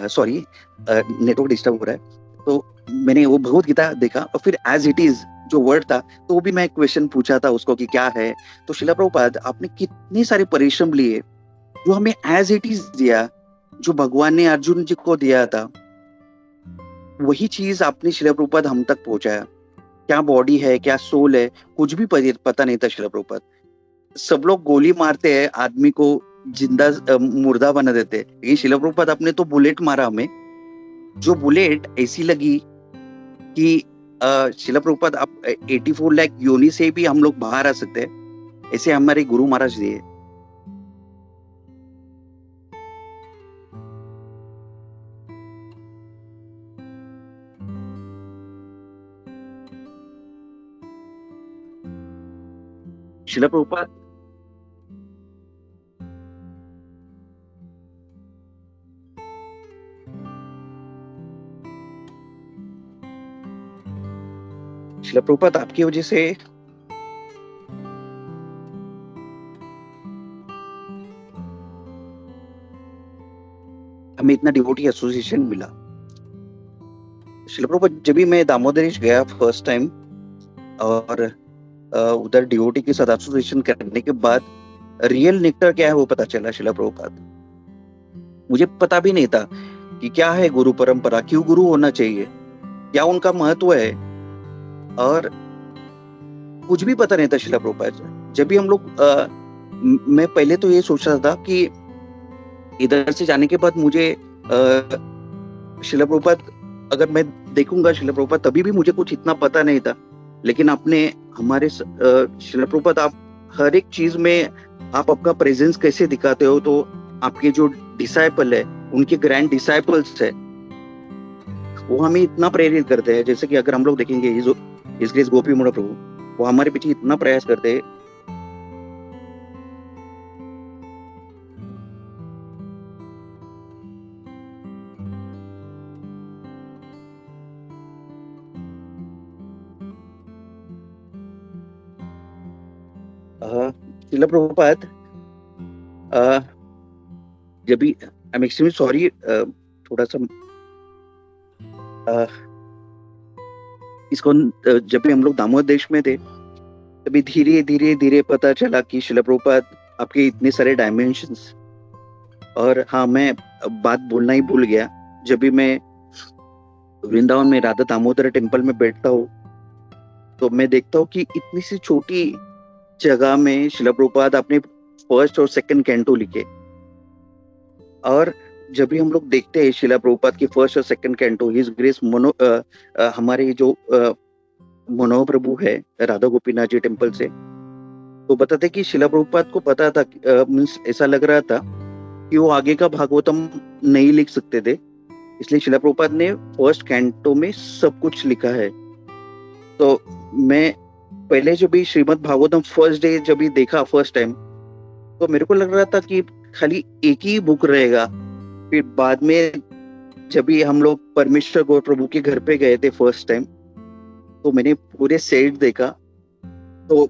सॉरी नेटवर्क डिस्टर्ब हो रहा है, तो मैंने वो भगवत गीता देखा और फिर एज इट इज जो वर्ड था, तो वो भी मैं क्वेश्चन पूछा था उसको कि क्या है। तो शिला प्रभुपाद आपने कितने सारे परिश्रम लिए, जो हमें एज इट इज दिया, जो भगवान ने अर्जुन जी को दिया था, वही चीज आपने शिला प्रभुपाद हम तक पहुंचाया। क्या बॉडी है, क्या सोल है, कुछ भी पता नहीं था शिला प्रभुपाद। सब लोग गोली मारते हैं, आदमी को जिंदा मुर्दा बना देते, ये शिला प्रभुपाद आपने तो बुलेट मारा हमें, जो बुलेट ऐसी लगी कि शिला प्रभुपाद आप 84 लाख योनि से भी हम लोग बाहर आ सकते हैं, ऐसे हमारे गुरु महाराज दिए। शिला प्रभुपाद शिला प्रभुपाद आपकी वजह से हमें इतना डिवोटी एसोसिएशन मिला। शिला प्रभुपाद जब भी मैं दामोदरेश गया फर्स्ट टाइम, और उधर डिवोटी के साथ एसोसिएशन करने के बाद रियल नेक्टर क्या है वो पता चला शिला प्रभुपाद। मुझे पता भी नहीं था कि क्या है गुरु परंपरा, क्यों गुरु होना चाहिए, क्या उनका महत्व है, और कुछ भी पता नहीं था शिला प्रभुपाद। जब भी हम लोग मैं पहले तो ये सोच रहा था कि इधर से जाने के बाद मुझे शिला प्रभुपाद अगर मैं देखूंगा शिला प्रभुपाद, तभी भी मुझे कुछ इतना पता नहीं था। लेकिन आपने हमारे शिला प्रभुपाद, आप हर एक चीज में आप अपना प्रेजेंस कैसे दिखाते हो, तो आपके जो डिसाइपल है उनके ग्रैंड डिसाइपल्स है, वो हमें इतना प्रेरित करते हैं। जैसे कि अगर हम लोग देखेंगे हिज ग्रेस गोपी मोड़ा प्रभु, वो हमारे पीछे इतना प्रयास करते हैं। श्रील प्रभुपाद, जब भी आई एम एक्सट्रीमली सॉरी, थोड़ा सा इसको जब भी हम लोग दामोदर देश में थे, तभी धीरे धीरे धीरे पता चला कि श्रील प्रभुपाद आपके इतने सारे डायमेंशंस। और हाँ, मैं बात बोलना ही भूल गया, जब भी मैं वृंदावन में राधा दामोदर टेम्पल में बैठता हूँ तो मैं देखता हूँ कि इतनी सी छोटी जगह में श्रील प्रभुपाद अपने फर्स्ट और सेकंड कैंटो लिखे। और जब भी हम लोग देखते हैं श्रील प्रभुपाद की फर्स्ट और सेकंड कैंटो, हिज ग्रेस हमारे जो मनोहर प्रभु है राधा गोपीनाथ जी टेम्पल से, तो बताते कि श्रील प्रभुपाद को पता था, मीन्स ऐसा लग रहा था कि वो आगे का भागवतम नहीं लिख सकते थे, इसलिए श्रील प्रभुपाद ने फर्स्ट कैंटो में सब कुछ लिखा है। तो मैं पहले जब भी श्रीमद् भागवतम फर्स्ट डे जब भी देखा फर्स्ट टाइम, तो मेरे को लग रहा था कि खाली एक ही बुक रहेगा। फिर बाद में जब भी हम लोग परमेश्वर गौर प्रभु के घर पे गए थे फर्स्ट टाइम, तो मैंने पूरे सेट देखा। तो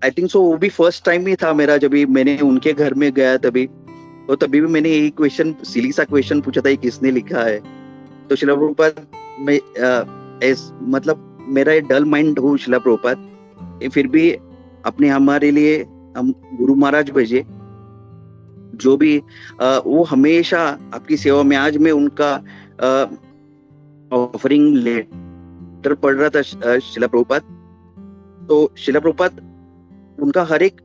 आई थिंक सो वो भी फर्स्ट टाइम ही था मेरा जब भी मैंने उनके घर में गया तभी। तो तभी भी मैंने यही क्वेश्चन, सिली सा क्वेश्चन पूछा था, किसने लिखा है। तो श्रील प्रभुपाद मैं मतलब मेरा ये डल माइंड हूँ श्रील प्रभुपाद, फिर भी अपने हमारे लिए हम गुरु महाराज भेजे, जो भी वो हमेशा आपकी सेवा में। आज मैं उनका ऑफरिंग लेटर पढ़ रहा था श्रील प्रभुपाद, तो श्रील प्रभुपाद उनका हर एक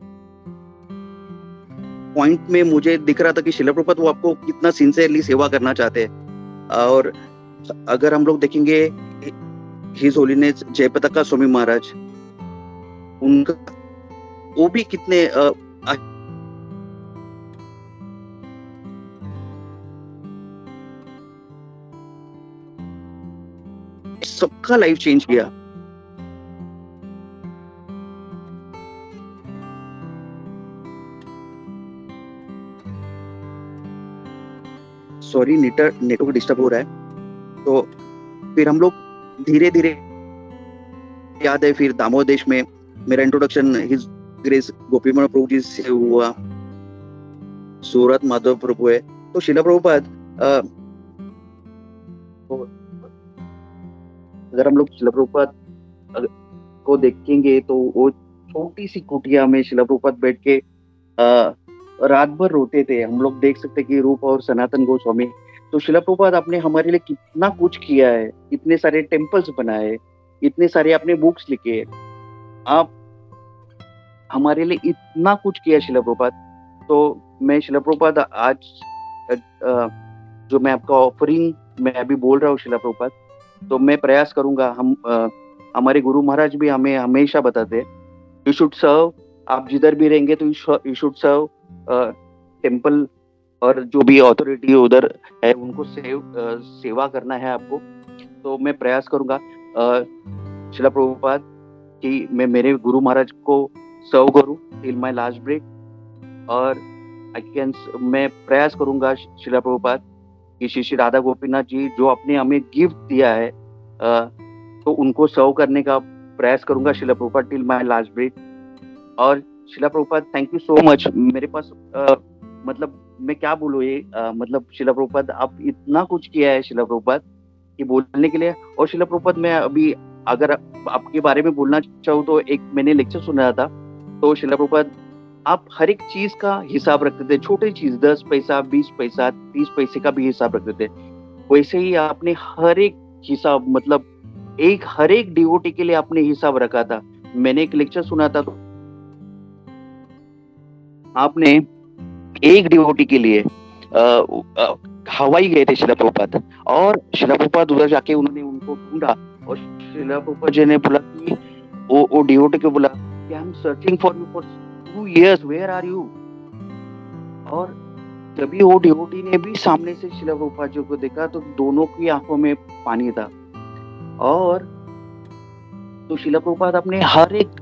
पॉइंट में मुझे दिख रहा था कि श्रील प्रभुपाद वो आपको कितना सिंसियरली सेवा करना चाहते हैं। और अगर हम लोग देखेंगे हिज होलीनेस जयपताका स्वामी महाराज, उनका वो भी कितने सबका लाइफ चेंज किया। सॉरी, नेटवर्क डिस्टर्ब हो रहा है। तो फिर हम लोग धीरे धीरे, याद है फिर दामोदर देश में मेरा इंट्रोडक्शन हिज ग्रेस गोपी मोहन प्रभु जी से हुआ, सूरत माधव प्रभु है। तो श्रील प्रभुपाद अगर हम लोग श्रील प्रभुपाद को देखेंगे तो वो छोटी सी कुटिया में श्रील प्रभुपाद बैठ के रात भर रोते थे। हम लोग देख सकते कि रूप और सनातन गोस्वामी, तो श्रील प्रभुपाद आपने हमारे लिए कितना कुछ किया है, इतने सारे टेम्पल्स बनाए, इतने सारे आपने बुक्स लिखे, आप हमारे लिए इतना कुछ किया श्रील प्रभुपाद। तो मैं श्रील प्रभुपाद आज जो मैं आपका ऑफरिंग मैं अभी बोल रहा हूँ श्रील प्रभुपाद, तो मैं प्रयास करूंगा। हम हमारे गुरु महाराज भी हमें हमेशा बताते हैं, यू शुड सर्व, आप जिधर भी रहेंगे तो यू शुड सर्व टेम्पल, और जो भी अथॉरिटी उधर है उनको सेवा करना है आपको। तो मैं प्रयास करूंगा श्रील प्रभुपाद कि मैं मेरे गुरु महाराज को सर्व करूं टिल माय लास्ट ब्रेथ। और मैं प्रयास करूंगा श्रील प्रभुपाद कि श्री राधा गोपीनाथ जी जो आपने हमें गिफ्ट दिया है, तो उनको सर्व करने का प्रयास करूंगा Srila Prabhupada till my last breath. और Srila Prabhupada thank you so much. मेरे पास मतलब मैं क्या बोलूं, ये मतलब श्रील प्रभुपाद आप इतना कुछ किया है श्रील प्रभुपाद कि बोलने के लिए। और श्रील प्रभुपाद मैं अभी अगर आपके बारे में बोलना चाहूँ तो एक मैंने लेक्चर सुना था, तो श्रील प्रभुपाद आप हर एक चीज का हिसाब रखते थे, छोटी चीज 10 पैसा 20 पैसा 30 पैसे का भी हिसाब रखते थे। वैसे ही आपने हर एक हिसाब, मतलब हर एक डिवोटी के लिए आपने हिसाब रखा था। मैंने एक लेक्चर सुना था, तो आपने एक डिवोटी के लिए हवाई गए थे श्रील प्रभुपाद, और श्रील प्रभुपाद उधर जाके उन्होंने उनको ढूंढा, और श्रील प्रभुपाद जी ने बोला कि वो डिवोटी को बोला कि I am searching for you for 2 years, where are you? और तभी वो डिवोटी ने भी सामने से शिला प्रभुपाद जी को देखा तो दोनों की आंखों में पानी था। और तो शिला प्रभुपाद अपने हर एक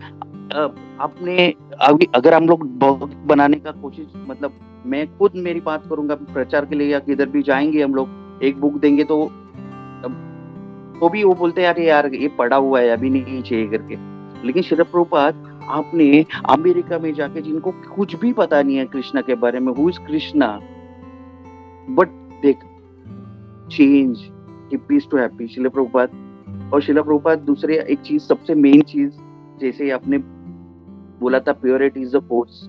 अपने अभी अगर हम लोग भक्त बनाने का कोशिश, मतलब मैं खुद मेरी बात करूंगा प्रचार के लिए या किधर भी जाएंगे हम लोग, एक बुक देंगे तो भी वो बोलते हैं यार ये पढ़ा हुआ है अभी नहीं चाहिए करके। लेकिन शिला प्रभुपाद आपने अमेरिका में जाके, जिनको कुछ भी पता नहीं है कृष्णा के बारे में, हु इज कृष्णा, बट देख चेंज पीस टू हैप्पी शिला प्रभुपाद। और शिला प्रभुपाद दूसरे एक चीज, सबसे मेन चीज, जैसे आपने बोला था प्योरिटी इज द फोर्स,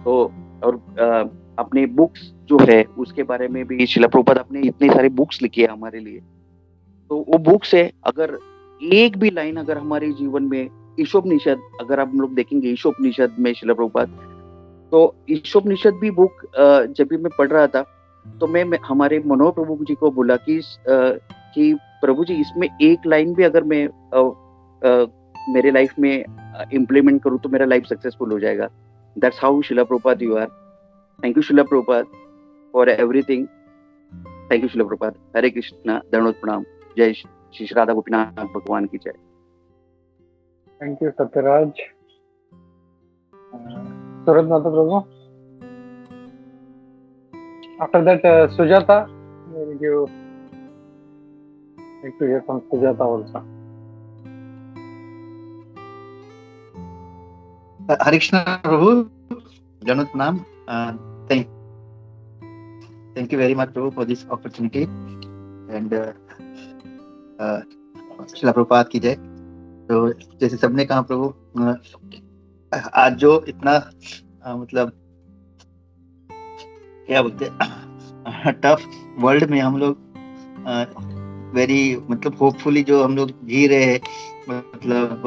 तो और अपने बुक्स जो है उसके बारे में भी शिला प्रभुपाद अपने इतने सारे बुक्स लिखे हैं हमारे लिए। तो वो बुक्स है, अगर एक भी लाइन अगर हमारे जीवन में, ईशोपनिषद अगर हम लोग देखेंगे ईशोपनिषद में शिला प्रभुपाद, तो ईशोपनिषद भी बुक जब भी मैं पढ़ रहा था तो मैं हमारे मनोहर प्रभु जी को बोला कि प्रभु जी इसमें एक लाइन भी अगर मैं मेरे लाइफ में इम्प्लीमेंट करूँ तो मेरा लाइफ सक्सेसफुल हो जाएगा। That's how Srila Prabhupada you are. Thank you Srila Prabhupada for everything. Thank you Srila Prabhupada. हरे कृष्णा, दंडवत प्रणाम। जय श्री राधा गोपीनाथ भगवान की जय। Thank you Satyaraj. सूरज माता प्रभु। After that, Sujata, we will give like to hear from Sujata also. Hare Krishna Prabhu, Janut Nam. Thank you very much Prabhu for this opportunity and शिला प्रभुपाद की जय। तो जैसे सबने कहा प्रभु, आज जो इतना मतलब क्या बोलते हैं टफ वर्ल्ड में हम लोग वेरी मतलब होपफुली जो हम लोग जी रहे हैं, मतलब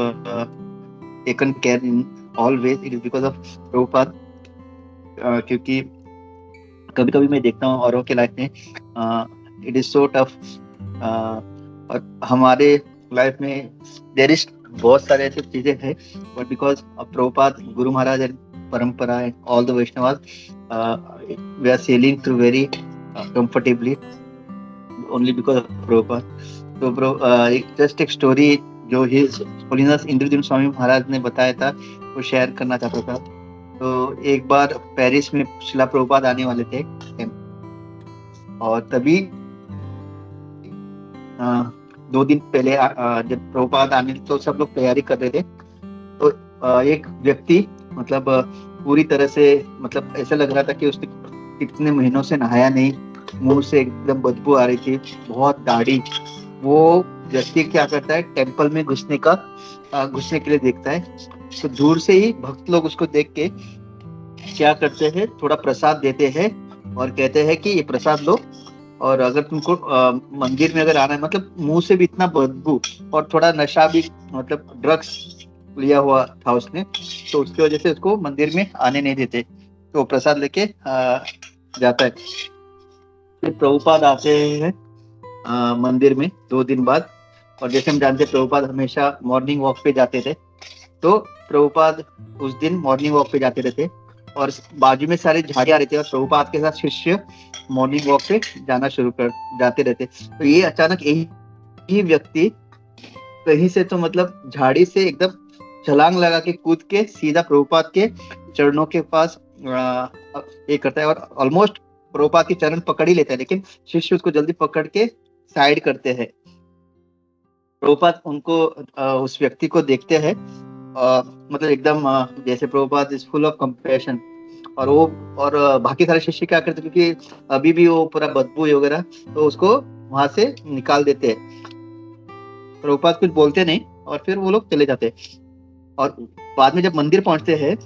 taken care in always, it is because of Prabhupada. क्योंकि कभी कभी मैं देखता हूँ औरों के लाइफ में इट इज सो टफ, और हमारे लाइफ में देयर इज बहुत सारे ऐसे चीजें हैं, but because of Prabhupada, Guru Maharaj and परंपरा and all the Vaishnavas, we are sailing through very comfortably only because of Prabhupada. तो just एक स्टोरी जो His Holiness इंद्रजिम स्वामी महाराज ने बताया था वो शेयर करना चाहता था। तो एक बार पेरिस में शिला प्रभुपाद आने वाले थे और तभी 2 दिन पहले जब प्रभुपाद आने तो सब लोग तैयारी कर रहे थे। तो एक व्यक्ति मतलब पूरी तरह से मतलब ऐसा लग रहा था कि उसने कितने महीनों से नहाया नहीं, मुंह से एकदम बदबू आ रही थी, बहुत दाढ़ी। वो व्यक्ति क्या करता है, टेंपल में घुसने के लिए देखता है। तो दूर से ही भक्त लोग उसको देख के क्या करते हैं, थोड़ा प्रसाद देते हैं और कहते हैं कि ये प्रसाद लो, और अगर तुमको मंदिर में अगर आना है, मतलब मुंह से भी इतना बदबू और थोड़ा नशा भी, मतलब ड्रग्स लिया हुआ था उसने, तो उसकी वजह से उसको मंदिर में आने नहीं देते। तो प्रसाद लेके जाता है। फिर प्रभुपाद आते हैं मंदिर में 2 दिन बाद, और जैसे हम जानते हैं प्रभुपाद हमेशा मॉर्निंग वॉक पे जाते थे। तो प्रभुपाद उस दिन मॉर्निंग वॉक पे जाते रहते और बाजू में सारे झाड़ियां रहते और प्रभुपाद के साथ शिष्य मॉर्निंग वॉक पे जाते रहते। तो ये अचानक यही व्यक्ति कहीं से तो मतलब झाड़ी से एकदम छलांग लगा के कूद के सीधा प्रभुपाद के चरणों के पास ये करता है और ऑलमोस्ट प्रभुपाद के चरण पकड़ ही लेता है, लेकिन शिष्य उसको जल्दी पकड़ के साइड करते हैं। प्रभुपाद उनको उस व्यक्ति को देखते हैं, मतलब एकदम जैसे Prabhupada is full of compassion, और वो और बाकी सारे शिष्य क्या करते, क्योंकि अभी भी वो पूरा बदबू वगैरह, तो उसको वहां से निकाल देते हैं। प्रभुपाद कुछ बोलते नहीं और फिर वो लोग चले जाते हैं। और बाद में जब मंदिर पहुंचते हैं,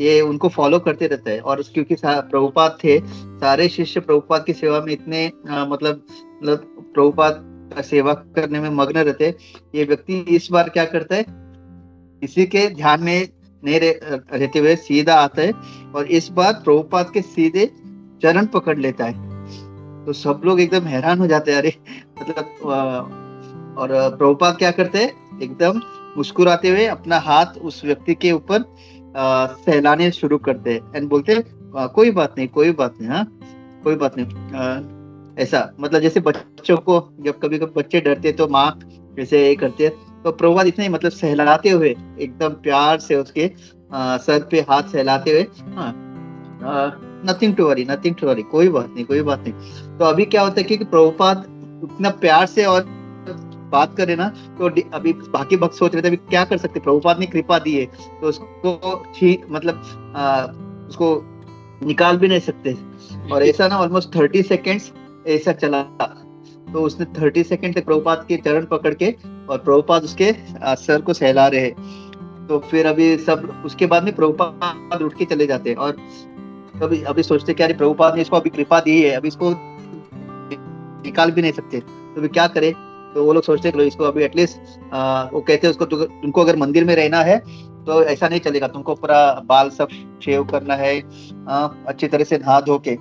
ये उनको फॉलो करते रहते हैं। और क्योंकि प्रभुपाद थे, सारे शिष्य प्रभुपाद की सेवा में इतने मतलब प्रभुपाद का सेवा करने में मग्न रहते। ये व्यक्ति इस बार क्या करता है, किसी के ध्यान में नहीं रहते हुए सीधा आता है और इस बार प्रभुपाद के सीधे चरण पकड़ लेता है। तो सब लोग एकदम हैरान हो जाते हैं, अरे मतलब और प्रभुपाद क्या करते हैं, एकदम मुस्कुराते हुए अपना हाथ उस व्यक्ति के ऊपर सहलाने शुरू करते हैं एंड बोलते हैं कोई बात नहीं, कोई बात नहीं, हाँ कोई बात नहीं। ऐसा मतलब जैसे बच्चों को जब कभी कभी बच्चे डरते तो माँ जैसे ये करते हैं, तो प्रभुपाद इतने मतलब सहलाते हुए एकदम प्यार से उसके सर पे हाथ सहलाते हुए, हाँ nothing to worry, nothing to worry, कोई बात नहीं, कोई बात नहीं। तो अभी क्या होता है कि प्रभुपाद उतना प्यार से और बात करे ना, तो अभी बाकी भक्त सोच रहे थे अभी क्या कर सकते, प्रभुपाद ने कृपा दी है तो उसको मतलब उसको निकाल भी नहीं सकते। और ऐसा ना ऑलमोस्ट 30 सेकेंड्स ऐसा चला, तो उसने 30 सेकेंड तक प्रभुपाद के चरण पकड़ के और प्रभुपाद उसके सर को सहला रहे। तो फिर अभी सब उसके बाद में प्रभुपाद उठ के चले जाते हैं और अभी सोचते क्या प्रभुपाद ने इसको अभी कृपा दी है, अभी इसको निकाल भी नहीं सकते, तो अभी क्या करे। तो वो लोग सोचते हैं इसको अभी एटलीस्ट वो कहते हैं उसको तुमको अगर मंदिर में रहना है तो ऐसा नहीं चलेगा, तुमको पूरा बाल सब शेव करना है अच्छी तरह से नहा धो के।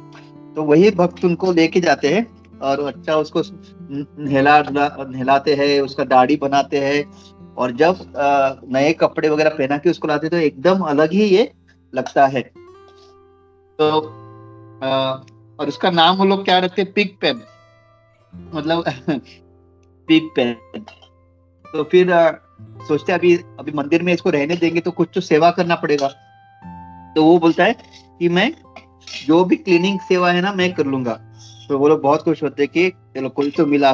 तो वही भक्त उनको लेके जाते हैं और अच्छा उसको नहलाते हैं, उसका दाढ़ी बनाते हैं और जब नए कपड़े वगैरह पहना के उसको लाते तो एकदम अलग ही ये लगता है। तो और उसका नाम वो लोग क्या रखते हैं, पिग पेन, मतलब पिग पेन। तो फिर सोचते अभी मंदिर में इसको रहने देंगे तो कुछ तो सेवा करना पड़ेगा। तो वो बोलता है कि मैं जो भी क्लीनिंग सेवा है ना मैं कर लूंगा। तो वो लोग बहुत खुश होते हैं कि चलो कोई तो मिला।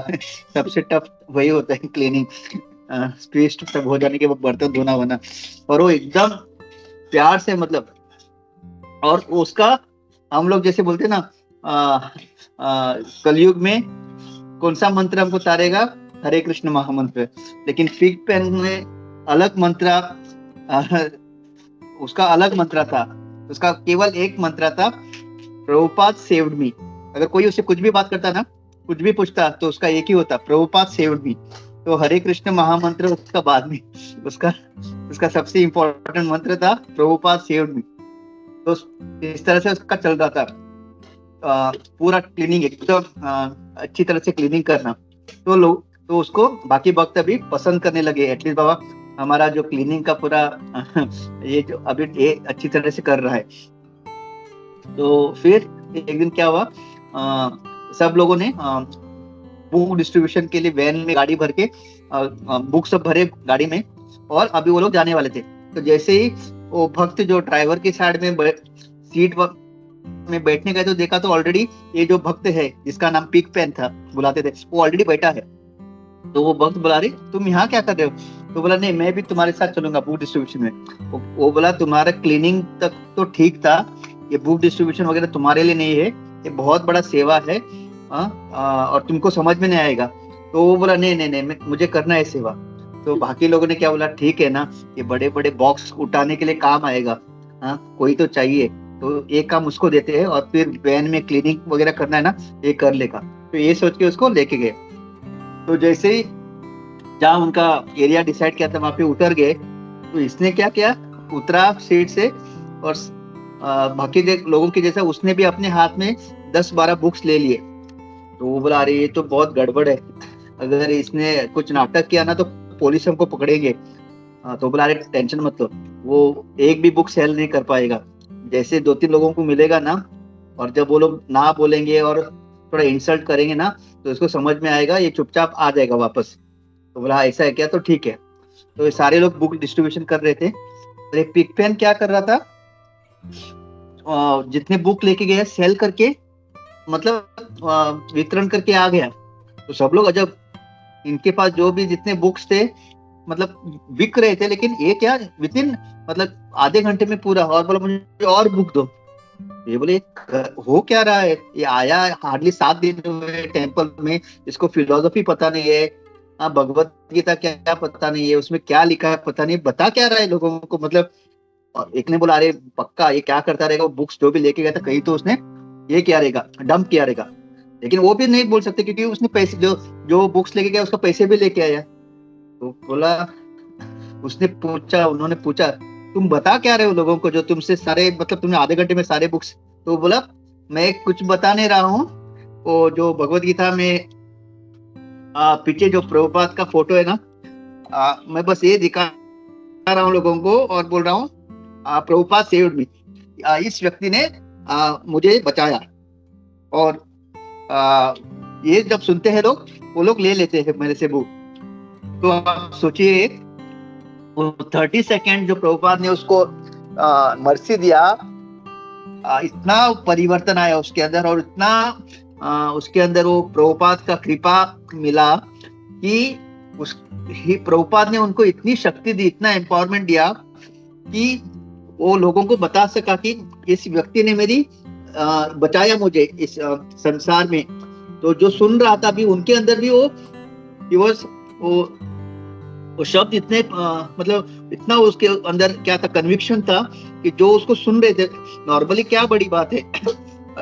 सबसे टफ वही होता है क्लीनिंग, स्ट्रेस सब हो जाने के बाद बर्तन धोना वना, और वो एकदम प्यार से मतलब, और उसका हम लोग जैसे बोलते हैं ना कलयुग में कौन सा मंत्र हमको तारेगा, हरे कृष्ण महामंत्र, लेकिन पिग पेन में अलग मंत्र, उसका अलग मंत्र था, उसका केवल एक मंत्र था, प्रभुपाद सेव्ड मी। अगर कोई उससे कुछ भी बात करता ना, कुछ भी पूछता तो उसका एक ही होता, प्रभुपाद सेव्ड मी। तो हरे कृष्ण महामंत्र उसका बाद में, उसका सबसे इंपॉर्टेंट मंत्र था प्रभुपाद सेव्ड मी। तो इस तरह से उसका चल रहा था पूरा क्लीनिंग, एकदम अच्छी तरह से क्लीनिंग करना। तो लोग तो उसको बाकी भक्त अभी पसंद करने लगे, एटलीस्ट बाबा हमारा जो क्लीनिंग का पूरा ये जो अभी ये अच्छी तरह से कर रहा है। तो फिर एक दिन क्या हुआ, सब लोगों ने बुक डिस्ट्रीब्यूशन के लिए वैन में गाड़ी भर के बुक सब भरे गाड़ी में, और अभी वो लोग जाने वाले थे। तो जैसे ही वो भक्त जो ड्राइवर के साइड में सीट में बैठने गए तो देखा तो ऑलरेडी ये जो भक्त है जिसका नाम पिग पेन था बुलाते थे, वो ऑलरेडी बैठा है। तो वो भक्त बोला, अरे तुम यहाँ क्या कर रहे हो? तो बोला नहीं मैं भी तुम्हारे साथ चलूंगा बुक डिस्ट्रीब्यूशन में। वो बोला तुम्हारा क्लीनिंग तक तो ठीक था, ये बुक डिस्ट्रीब्यूशन वगैरह तुम्हारे लिए नहीं है, ये बहुत बड़ा सेवा है और तुमको समझ में नहीं आएगा। तो वो बोला नहीं मुझे करना है सेवा। तो बाकी लोगों ने क्या बोला, ठीक है ना, ये बड़े बड़े बॉक्स उठाने के लिए काम आएगा, कोई तो चाहिए, तो एक काम उसको देते हैं और फिर वैन में क्लीनिंग वगैरह करना है ना, ये कर लेगा। तो ये सोच के उसको लेके गए। तो जैसे ही जहाँ उनका एरिया डिसाइड किया था वहां पे उतर गए, तो इसने क्या किया, उतरा सीट से और बाकी लोगों के जैसा उसने भी अपने हाथ में 10-12 बुक्स ले लिए। तो वो बोला, अरे ये तो बहुत गड़बड़ है, अगर इसने कुछ नाटक किया ना तो पुलिस हमको पकड़ेंगे। तो बोला, अरे टेंशन मत लो, वो एक भी बुक सेल नहीं कर पाएगा। जैसे 2-3 लोगों को मिलेगा ना, और जब वो लोग ना बोलेंगे और थोड़ा इंसल्ट करेंगे ना, तो इसको समझ में आएगा, ये चुपचाप आ जाएगा वापस। तो बोला ऐसा है क्या? तो ठीक है। तो ये सारे लोग बुक डिस्ट्रीब्यूशन कर रहे थे। अरे पिग पेन क्या कर रहा था, जितने बुक लेके गया सेल करके, मतलब वितरण करके आ गया। तो सब लोग अजब, इनके पास जो भी जितने बुक्स थे मतलब बिक रहे थे, लेकिन ये क्या विदिन मतलब आधे घंटे में पूरा, और बोला मुझे और बुक दो। ये बोले हो क्या रहा है, ये आया हार्डली 7 दिन हुए टेम्पल में, इसको फिलोसफी पता नहीं है, भगवत गीता क्या पता नहीं है, उसमें क्या लिखा है पता नहीं, बता क्या रहा है लोगों को। मतलब एक ने बोला, अरे पक्का ये क्या करता रहेगा, बुक्स जो भी लेके गया था कहीं तो उसने ये किया रहेगा, डंप किया रहेगा। लेकिन वो भी नहीं बोल सकते क्योंकि उसने पैसे जो बुक्स लेके गया उसका पैसे भी लेके आया। तो बोला, उन्होंने पूछा तुम बता क्या रहे हो लोगों को, जो तुमसे सारे मतलब तुमने आधे घंटे में सारे बुक्स। तो बोला मैं कुछ बता नहीं रहा हूँ, वो जो भगवत गीता में पीछे जो प्रभुपाद का फोटो है ना, मैं बस ये दिखा रहा हूँ लोगों को और बोल रहा हूँ प्रभुपाद सेव्ड मी, इस व्यक्ति ने मुझे बचाया। और ये जब सुनते हैं लोग, वो लोग ले लेते हैं मेरे से बुक। तो आप सोचिए, वो 30 सेकेंड जो प्रभुपाद ने उसको मर्सी दिया, इतना परिवर्तन आया उसके अंदर, और इतना उसके अंदर वो प्रभुपाद का कृपा मिला कि प्रभुपाद ने उनको इतनी शक्ति दी, इतना एम्पावरमेंट दिया कि वो लोगों को बता सका कि इस व्यक्ति ने मेरी बचाया मुझे इस संसार में। तो जो सुन रहा था भी, उनके अंदर भी वो शब्द इतने मतलब इतना उसके अंदर क्या था, कन्विक्शन था कि जो उसको सुन रहे थे, नॉर्मली क्या बड़ी बात है,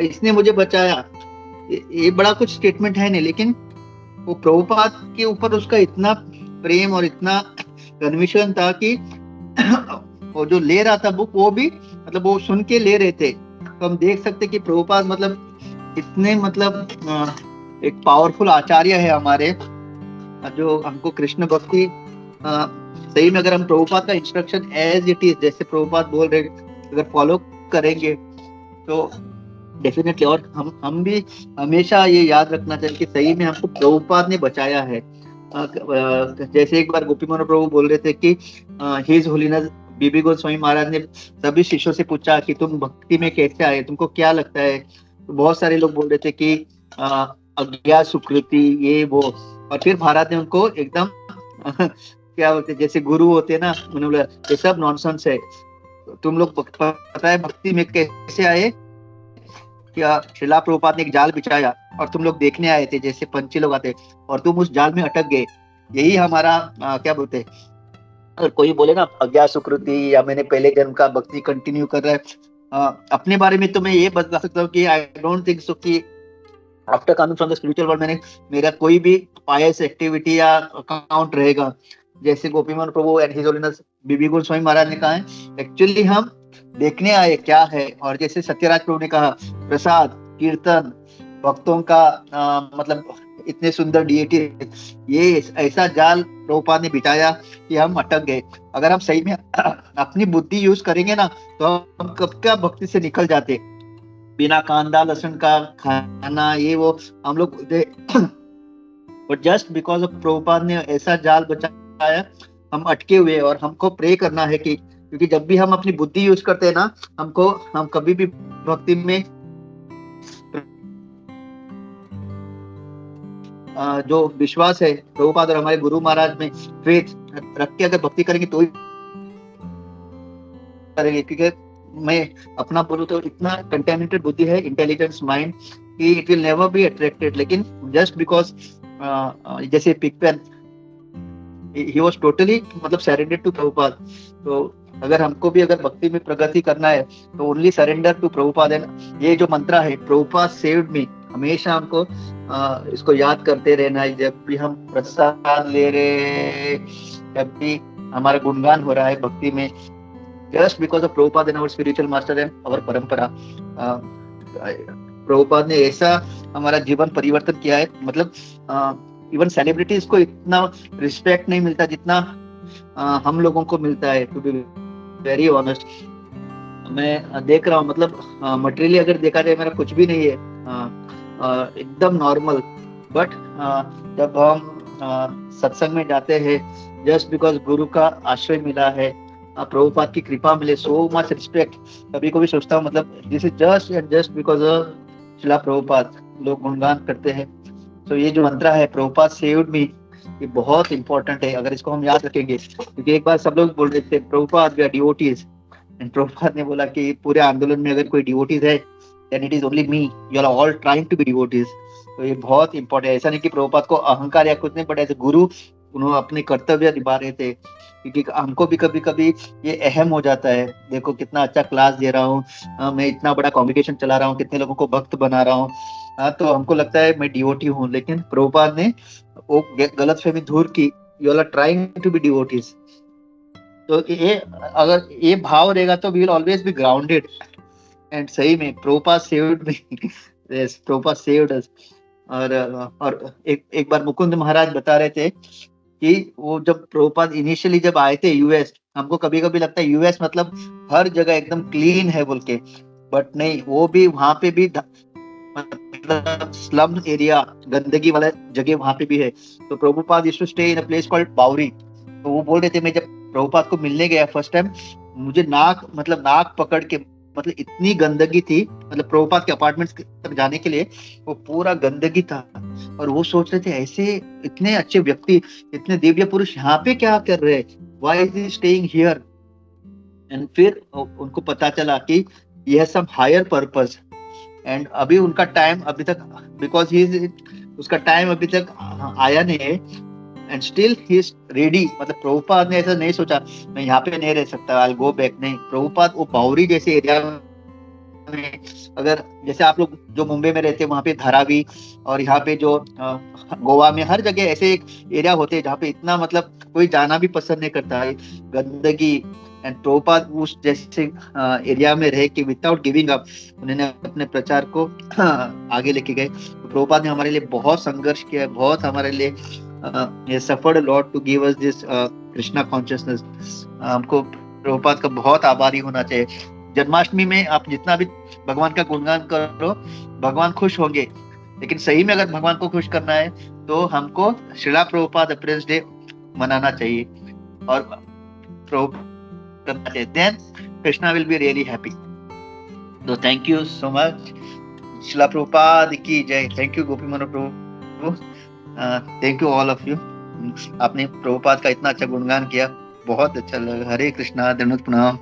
इसने मुझे बचाया, ये बड़ा कुछ स्टेटमेंट है नहीं, लेकिन वो प्रभुपाद के ऊपर उसका इतना प्रेम और इतना कन्विक्शन था कि वो जो ले रहा था बुक, वो भी मतलब वो सुन के ले रहे थे। तो हम देख सकते कि प्रभुपाद मतलब इतने मतलब एक पावरफुल आचार्य है हमारे, जो हमको कृष्ण भक्ति सही में, अगर हम प्रभुपाद का इंस्ट्रक्शन एज इट इज, जैसे प्रभुपाद बोल रहे, अगर फॉलो करेंगे तो डेफिनेटली। और हम भी हमेशा ये याद रखना चाहिए कि सही में हमको प्रभुपाद ने बचाया है। जैसे एक बार गोपी मोहन प्रभु बोल रहे थे कि हिज होलीनेस बीबी गोस्वामी महाराज ने सभी शिष्यों से पूछा कि तुम भक्ति में कैसे आए, तुमको क्या लगता है? तो बहुत सारे लोग बोल रहे थे कि अज्ञात सुकृति, ये वो, और फिर महाराज ने उनको एकदम क्या बोलते, जैसे गुरु होते ना, उन्होंने बोला ये सब नॉनसेंस है, तुम लोग पता है भक्ति में कैसे आए? क्या श्रीला प्रभुपाद ने एक जाल बिछाया और तुम लोग देखने आए थे, जैसे पंछी लोग आते, और तुम उस जाल में अटक गए। यही हमारा क्या बोलते, अगर कोई बोले ना अज्ञात सुकृति या मैंने पहले जन्म का भक्ति कंटिन्यू कर रहा है, अपने बारे में तो मैं ये बता सकता हूँ कि आई डोंट थिंक सो कि after coming from the spiritual world मेरा कोई भी पायस एक्टिविटी या अकाउंट रहेगा। जैसे गोपी मोहन प्रभु एंड हिज होलीनेस बीबी गोस्वामी महाराज ने कहा है, एक्चुअली हम देखने आए क्या है। और जैसे सत्यराज प्रभु ने कहा, प्रसाद, कीर्तन, भक्तों का मतलब इतने सुंदर डीएटी, ये ऐसा जाल प्रभुपाद ने बिछाया कि हम अटक गए। अगर हम सही में अपनी बुद्धि यूज करेंगे ना, तो हम कब क्या भक्ति से निकल जाते, बिना कांदा लहसुन का खाना, ये वो हम लोग। But just because of Prabhupada ने ऐसा जाल बचाया, हम अटके हुए। और हमको प्रे करना है कि, क्योंकि जब भी हम अपनी बुद्धि यूज करते हैं ना, हम कभी भी भक्ति में जो विश्वास है प्रभुपाद और हमारे गुरु महाराज में फेथ रख के अगर भक्ति करेंगे तो ही करेंगे। क्योंकि मैं अपना बोलूं तो इतना कंटेमिनेटेड बुद्धि है, इंटेलिजेंस माइंड, कि it will never be attracted. लेकिन जस्ट बिकॉज जैसे पिकपेन, ही वाज टोटली मतलब सरेंडर टू प्रभुपाद। तो अगर हमको भी अगर भक्ति में प्रगति करना है तो ओनली सरेंडर टू प्रभुपाद। ये जो मंत्र है, प्रभुपाद सेव्ड मी, हमेशा हमको इसको याद करते रहना है। जब भी हम प्रसाद ले रहे, जब भी हमारा गुणगान हो रहा है भक्ति में, just because of Prabhupada and our spiritual master and our परंपरा। प्रभुपाद ने ऐसा हमारा जीवन परिवर्तन किया है, मतलब इवन सेलिब्रिटीज को इतना रिस्पेक्ट नहीं मिलता जितना हम लोगों को मिलता है। टू बी वेरी ऑनेस्ट, मैं देख रहा हूँ, मतलब मटेरियली अगर देखा जाए मेरा कुछ भी नहीं है, एकदम नॉर्मल। बट जब हम सत्संग में जाते हैं, जस्ट बिकॉज गुरु का आश्रय मिला है, प्रभुपाद की कृपा मिले, सो मच रिस्पेक्ट। कभी कभी सोचता हूँ, मतलब this is just and just because of Shrila Prabhupada. लोग गुणगान करते हैं। तो ये जो मंत्र है, प्रभुपाद सेव्ड मी, ये बहुत इंपॉर्टेंट है। अगर इसको हम याद रखेंगे, क्योंकि एक बार सब लोग बोल रहे थे Prabhupada we are devotees, and Prabhupada ने बोला कि पूरे आंदोलन में अगर कोई डिवोटीज है, then it is only me, you are all trying to be devotees। तो ये बहुत इंपॉर्टेंट है। ऐसा नहीं कि प्रभुपाद को अहंकार या कुछ नहीं, बट एज ए गुरु उन्होंने अपने कर्तव्य निभा रहे थे। क्योंकि हमको भी कभी कभी ये अहम हो जाता है, देखो कितना अच्छा क्लास दे रहा हूँ, मैं इतना बड़ा कॉम्युनिकेशन चला रहा हूँ, कितने लोगों को भक्त बना रहा हूँ, तो हमको लगता है मैं डिवोटी हूँ। लेकिन प्रभुपाद ने वो गलतफहमी दूर की, you are trying to be devotees. तो ये अगर ये भाव रहेगा तो we will always be grounded. And सही में Prabhupada saved me, yes, Prabhupada saved us. और एक बार मुकुंद महाराज बता रहे थे कि वो जब प्रभुपाद इनिशियली जब आए थे यूएस, हमको कभी कभी लगता है यूएस मतलब हर जगह एकदम क्लीन है बोल के, बट नहीं, वो भी वहां पे भी मतलब स्लम एरिया, गंदगी वाला जगह वहां पे भी है। तो Prabhupada used to stay in a place called Bowery. तो वो बोल रहे थे, मैं जब प्रभुपाद को मिलने गया फर्स्ट टाइम, मुझे नाक पकड़ के, मतलब इतनी गंदगी थी, मतलब प्रभुपाद के अपार्टमेंट्स तक जाने के लिए वो पूरा गंदगी था। और वो सोच रहे थे ऐसे इतने अच्छे व्यक्ति, इतने दिव्य पुरुष यहाँ पे क्या कर रहे हैं, why is he staying here. And फिर उनको पता चला कि यह सब हायर पर्पस। एंड अभी उनका टाइम अभी तक, बिकॉज ही उसका टाइम अभी तक आया नहीं है, and still he is ready. मतलब प्रभुपाद ने ऐसा नहीं सोचा मैं यहाँ पे नहीं रह सकता, आई विल गो बैक। नहीं, प्रभुपाद वो बावरी जैसे एरिया में, अगर जैसे आप लोग जो मुंबई में रहते हैं वहां पे धारावी, और यहाँ पे जो गोवा में हर जगह ऐसे एक एरिया होते हैं जहाँ पे इतना मतलब कोई जाना भी पसंद नहीं करता है, गंदगी। एंड प्रभुपाद उस जैसे एरिया में रह के विदाउट गिविंग अप उन्होंने अपने प्रचार को आगे लेके गए। तो प्रभुपाद ने हमारे लिए बहुत संघर्ष किया, बहुत हमारे लिए ये suffered lot to give us this Krishna consciousness. हमको प्रभुपाद का बहुत आभारी होना चाहिए। जन्माष्टमी में आप जितना भी भगवान का गुणगान करो, भगवान खुश होंगे, लेकिन सही में अगर भगवान को खुश करना है तो हमको श्रीला प्रभुपाद अपीयरेंस डे मनाना चाहिए और करना चाहिए, then Krishna will be really happy. तो thank you so much, Srila Prabhupada की जय। Thank you Gopi Manohar Prabhu, thank you all of you. आपने प्रभुपाद का इतना अच्छा गुणगान किया, बहुत अच्छा लगा। हरे कृष्णा, दंडवत प्रणाम।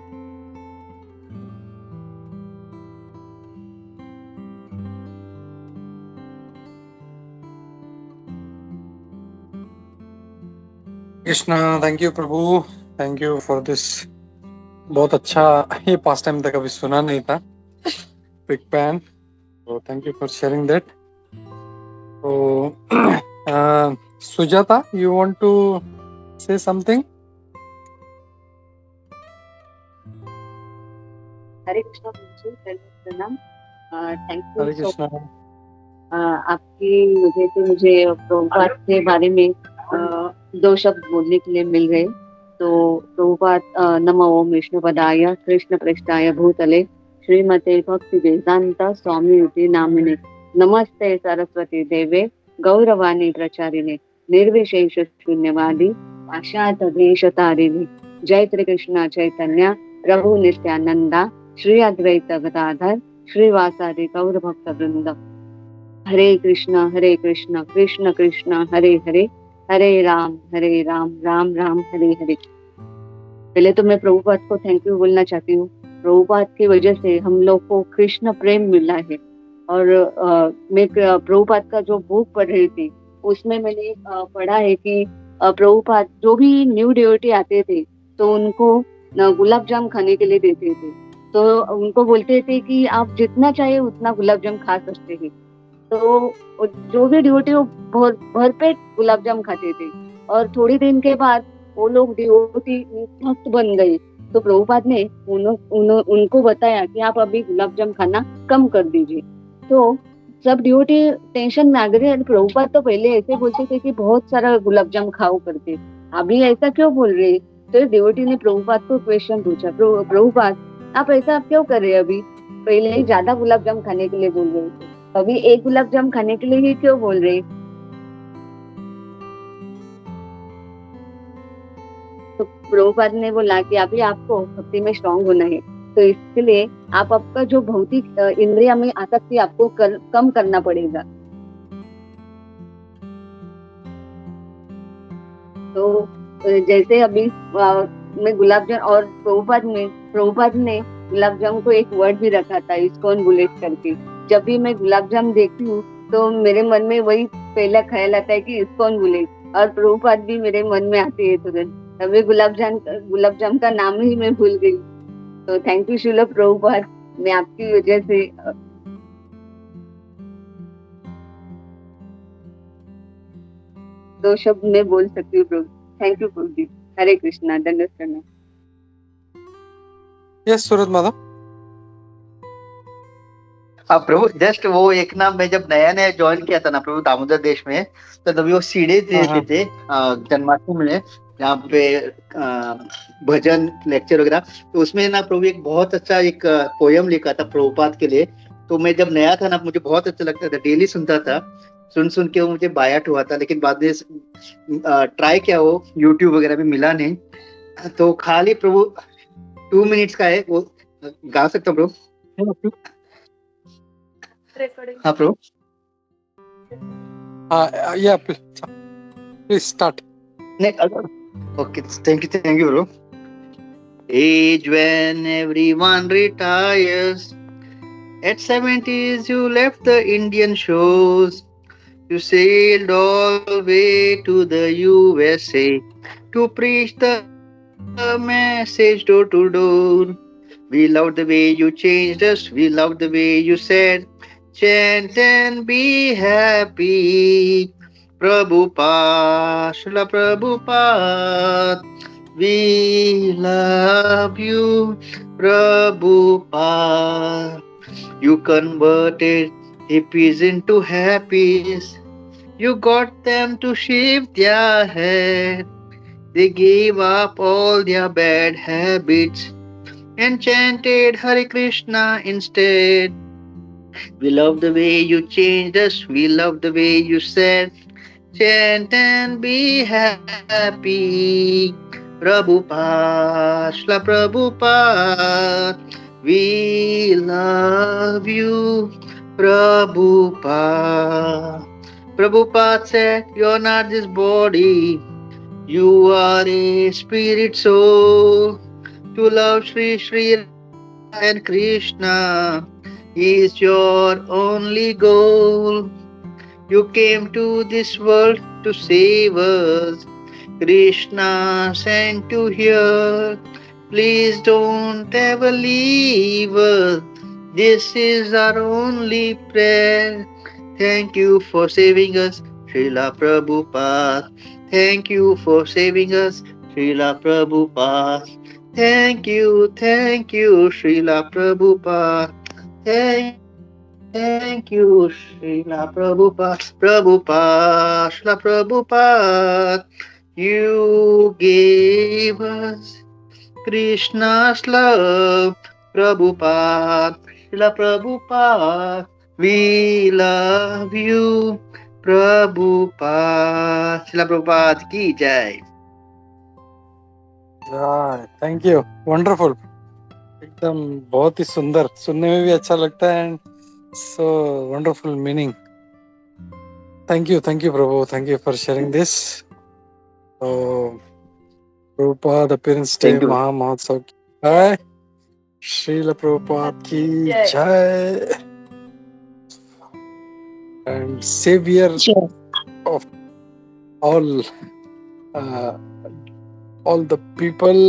Krishna, thank you Prabhu, thank you for this. बहुत अच्छा, ये पास्ट टाइम तक अभी सुना नहीं था, बिग फैन, तो thank you for sharing that. तो Sujata, you want to say something? Hare Krishna Prabhu ji, प्रणाम। Thank you Hare so Krishna. आपकी मुझे प्रभुपाद के बारे में दो शब्द बोलने के लिए मिल गए। तो प्रभुपाद, नमो ओम विष्णुपदाय कृष्ण पृष्ठाय भूतले श्रीमते भक्ति वेदांत स्वामी युति नामिने नमस्ते सरस्वती देवे गौरवाणी प्रचारिणे निर्विशेष शून्यवादी पाश्चात देश तारिणे। जय श्री कृष्ण चैतन्य प्रभु नित्यानंदा श्री अद्वैत गदाधर श्रीवासादि गौर भक्त वृंद। हरे कृष्ण कृष्ण कृष्ण हरे हरे, हरे राम राम राम हरे हरे। पहले तो मैं प्रभुपाद को थैंक यू बोलना चाहती हूँ। प्रभुपाद की वजह से हम लोग को कृष्ण प्रेम मिला है। और मैं प्रभुपाद का जो बुक पढ़ रही थी उसमें मैंने पढ़ा है कि प्रभुपाद जो भी न्यू डिवोटी आते थे तो उनको गुलाब जाम खाने के लिए देते थे। तो उनको बोलते थे कि आप जितना चाहिए उतना गुलाब जाम खा सकते हैं। तो जो भी डिवोटी वो भरपेट गुलाब जाम खाते थे, और थोड़ी दिन के बाद वो लोग डिवोटी भक्त बन गए। तो प्रभुपाद ने उनको बताया कि आप अभी गुलाब जाम खाना कम कर दीजिए। तो सब डिवोटी टेंशन में आ गए। प्रभुपाद तो पहले ऐसे बोलते थे कि बहुत सारा गुलाब जाम खाओ करते, अभी ऐसा क्यों बोल रहे? तो डिवोटी ने प्रभुपाद को क्वेश्चन पूछा, प्रभुपाद आप ऐसा क्यों कर रहे? अभी पहले ही ज्यादा गुलाब जाम खाने के लिए बोल रहे थे, अभी एक गुलाब जाम खाने के लिए ही क्यों बोल रहे? तो प्रभुपाद ने बोला कि अभी आपको भक्ति में स्ट्रांग होना है, तो इसके लिए आप आपका जो भौतिक इंद्रिया में आसक्ति आपको कम करना पड़ेगा। तो जैसे अभी मैं गुलाब जाम, और प्रभुपाद ने गुलाब जाम को एक वर्ड भी रखा था, इस्कॉन बुलेट करके। जब भी मैं गुलाब जाम देखती हूँ तो मेरे मन में वही पहला ख्याल आता है कि इस्कॉन बुलेट, और प्रभुपाद भी मेरे मन में आते हैं तुरंत। अभी गुलाब जाम का नाम ही मैं भूल गई। तो थैंक यू श्रील प्रभुपाद, मैं आपकी वजह से दो शब्द में बोल सकती हूँ प्रभु। थैंक यू प्रभु जी। हरे कृष्णा, दंडवत प्रणाम। यस सूरज माधव। हाँ प्रभु, जस्ट वो एक ना, मैं जब नया नया ज्वाइन किया था ना प्रभु दामोदर देश में, तो तभी वो सीढ़ी हाँ देते थे जन्माष्टमी में, जहाँ पे भजन लेक्चर वगैरह। तो उसमें ना प्रभु एक बहुत अच्छा एक पोयम लिखा था प्रभुपाद के लिए। तो मैं जब नया था ना, मुझे बहुत अच्छा लगता था, डेली सुनता था। सुन के वो मुझे बायाट हुआ था, लेकिन बाद में ट्राई किया, वो यूट्यूब वगैरह में मिला नहीं। तो खाली प्रभु 2 मिनट्स का है, वो गा सकता हूँ प्रभु? हाँ प्रभु। या please start. Okay, thank you bro. Age when everyone retires, at 70s you left the Indian shores. You sailed all the way to the USA to preach the message door to door. We loved the way you changed us, we loved the way you said, chant and be happy. Prabhupada, Srila Prabhupada, we love you, Prabhupada. You converted hippies into happies. You got them to shave their head. They gave up all their bad habits and chanted Hare Krishna instead. We love the way you changed us, we love the way you said, chant and be happy. Prabhupada, Shla Prabhupada, we love you, Prabhupada. Prabhupada said, you're not this body, you are a spirit soul. To love Sri Sri and Krishna is your only goal. You came to this world to save us. Krishna sang to hear. Please don't ever leave us. This is our only prayer. Thank you for saving us, Srila Prabhupada. Thank you for saving us, Srila Prabhupada. Thank you, Srila Prabhupada. Thank you, Srila Prabhupada. Prabhupada, Srila Prabhupada. You gave us Krishna's love. Prabhupada, Srila Prabhupada. We love you, Prabhupada. Srila Prabhupada की जय। Thank you, wonderful, एकदम बहुत ही सुंदर, सुनने में भी अच्छा लगता है, and so wonderful meaning. Thank you Prabhu, thank you for sharing this. तो प्रभुपाद अपीयरेंस डे महा महोत्सव की जय, श्रील प्रभुपाद की जय, and saviour of all the people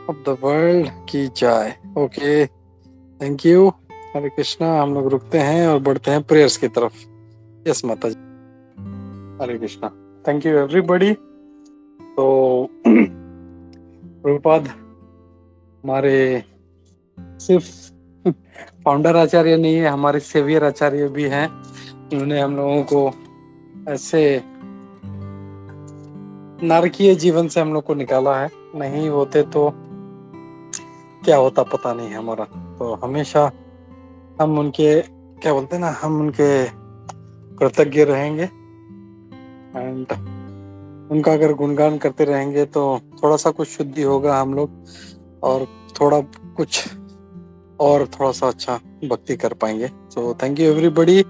of the world की जय। Okay, thank you, Hare Krishna. हम लोग रुकते हैं और बढ़ते हैं प्रेयर्स की तरफ। यस माता ji, Hare Krishna. Thank you everybody. तो प्रभुपाद हमारे सिर्फ फाउंडर आचार्य नहीं है, हमारे सेवियर आचार्य भी हैं। उन्होंने हम लोगों को ऐसे नारकीय जीवन से हम लोग को निकाला है, नहीं होते तो क्या होता पता नहीं हमारा। तो हमेशा हम उनके, क्या बोलते हैं ना, हम उनके कृतज्ञ रहेंगे, एंड उनका अगर गुणगान करते रहेंगे तो थोड़ा सा कुछ शुद्धि होगा हम लोग, और थोड़ा कुछ और थोड़ा सा अच्छा भक्ति कर पाएंगे। सो थैंक यू एवरीबॉडी।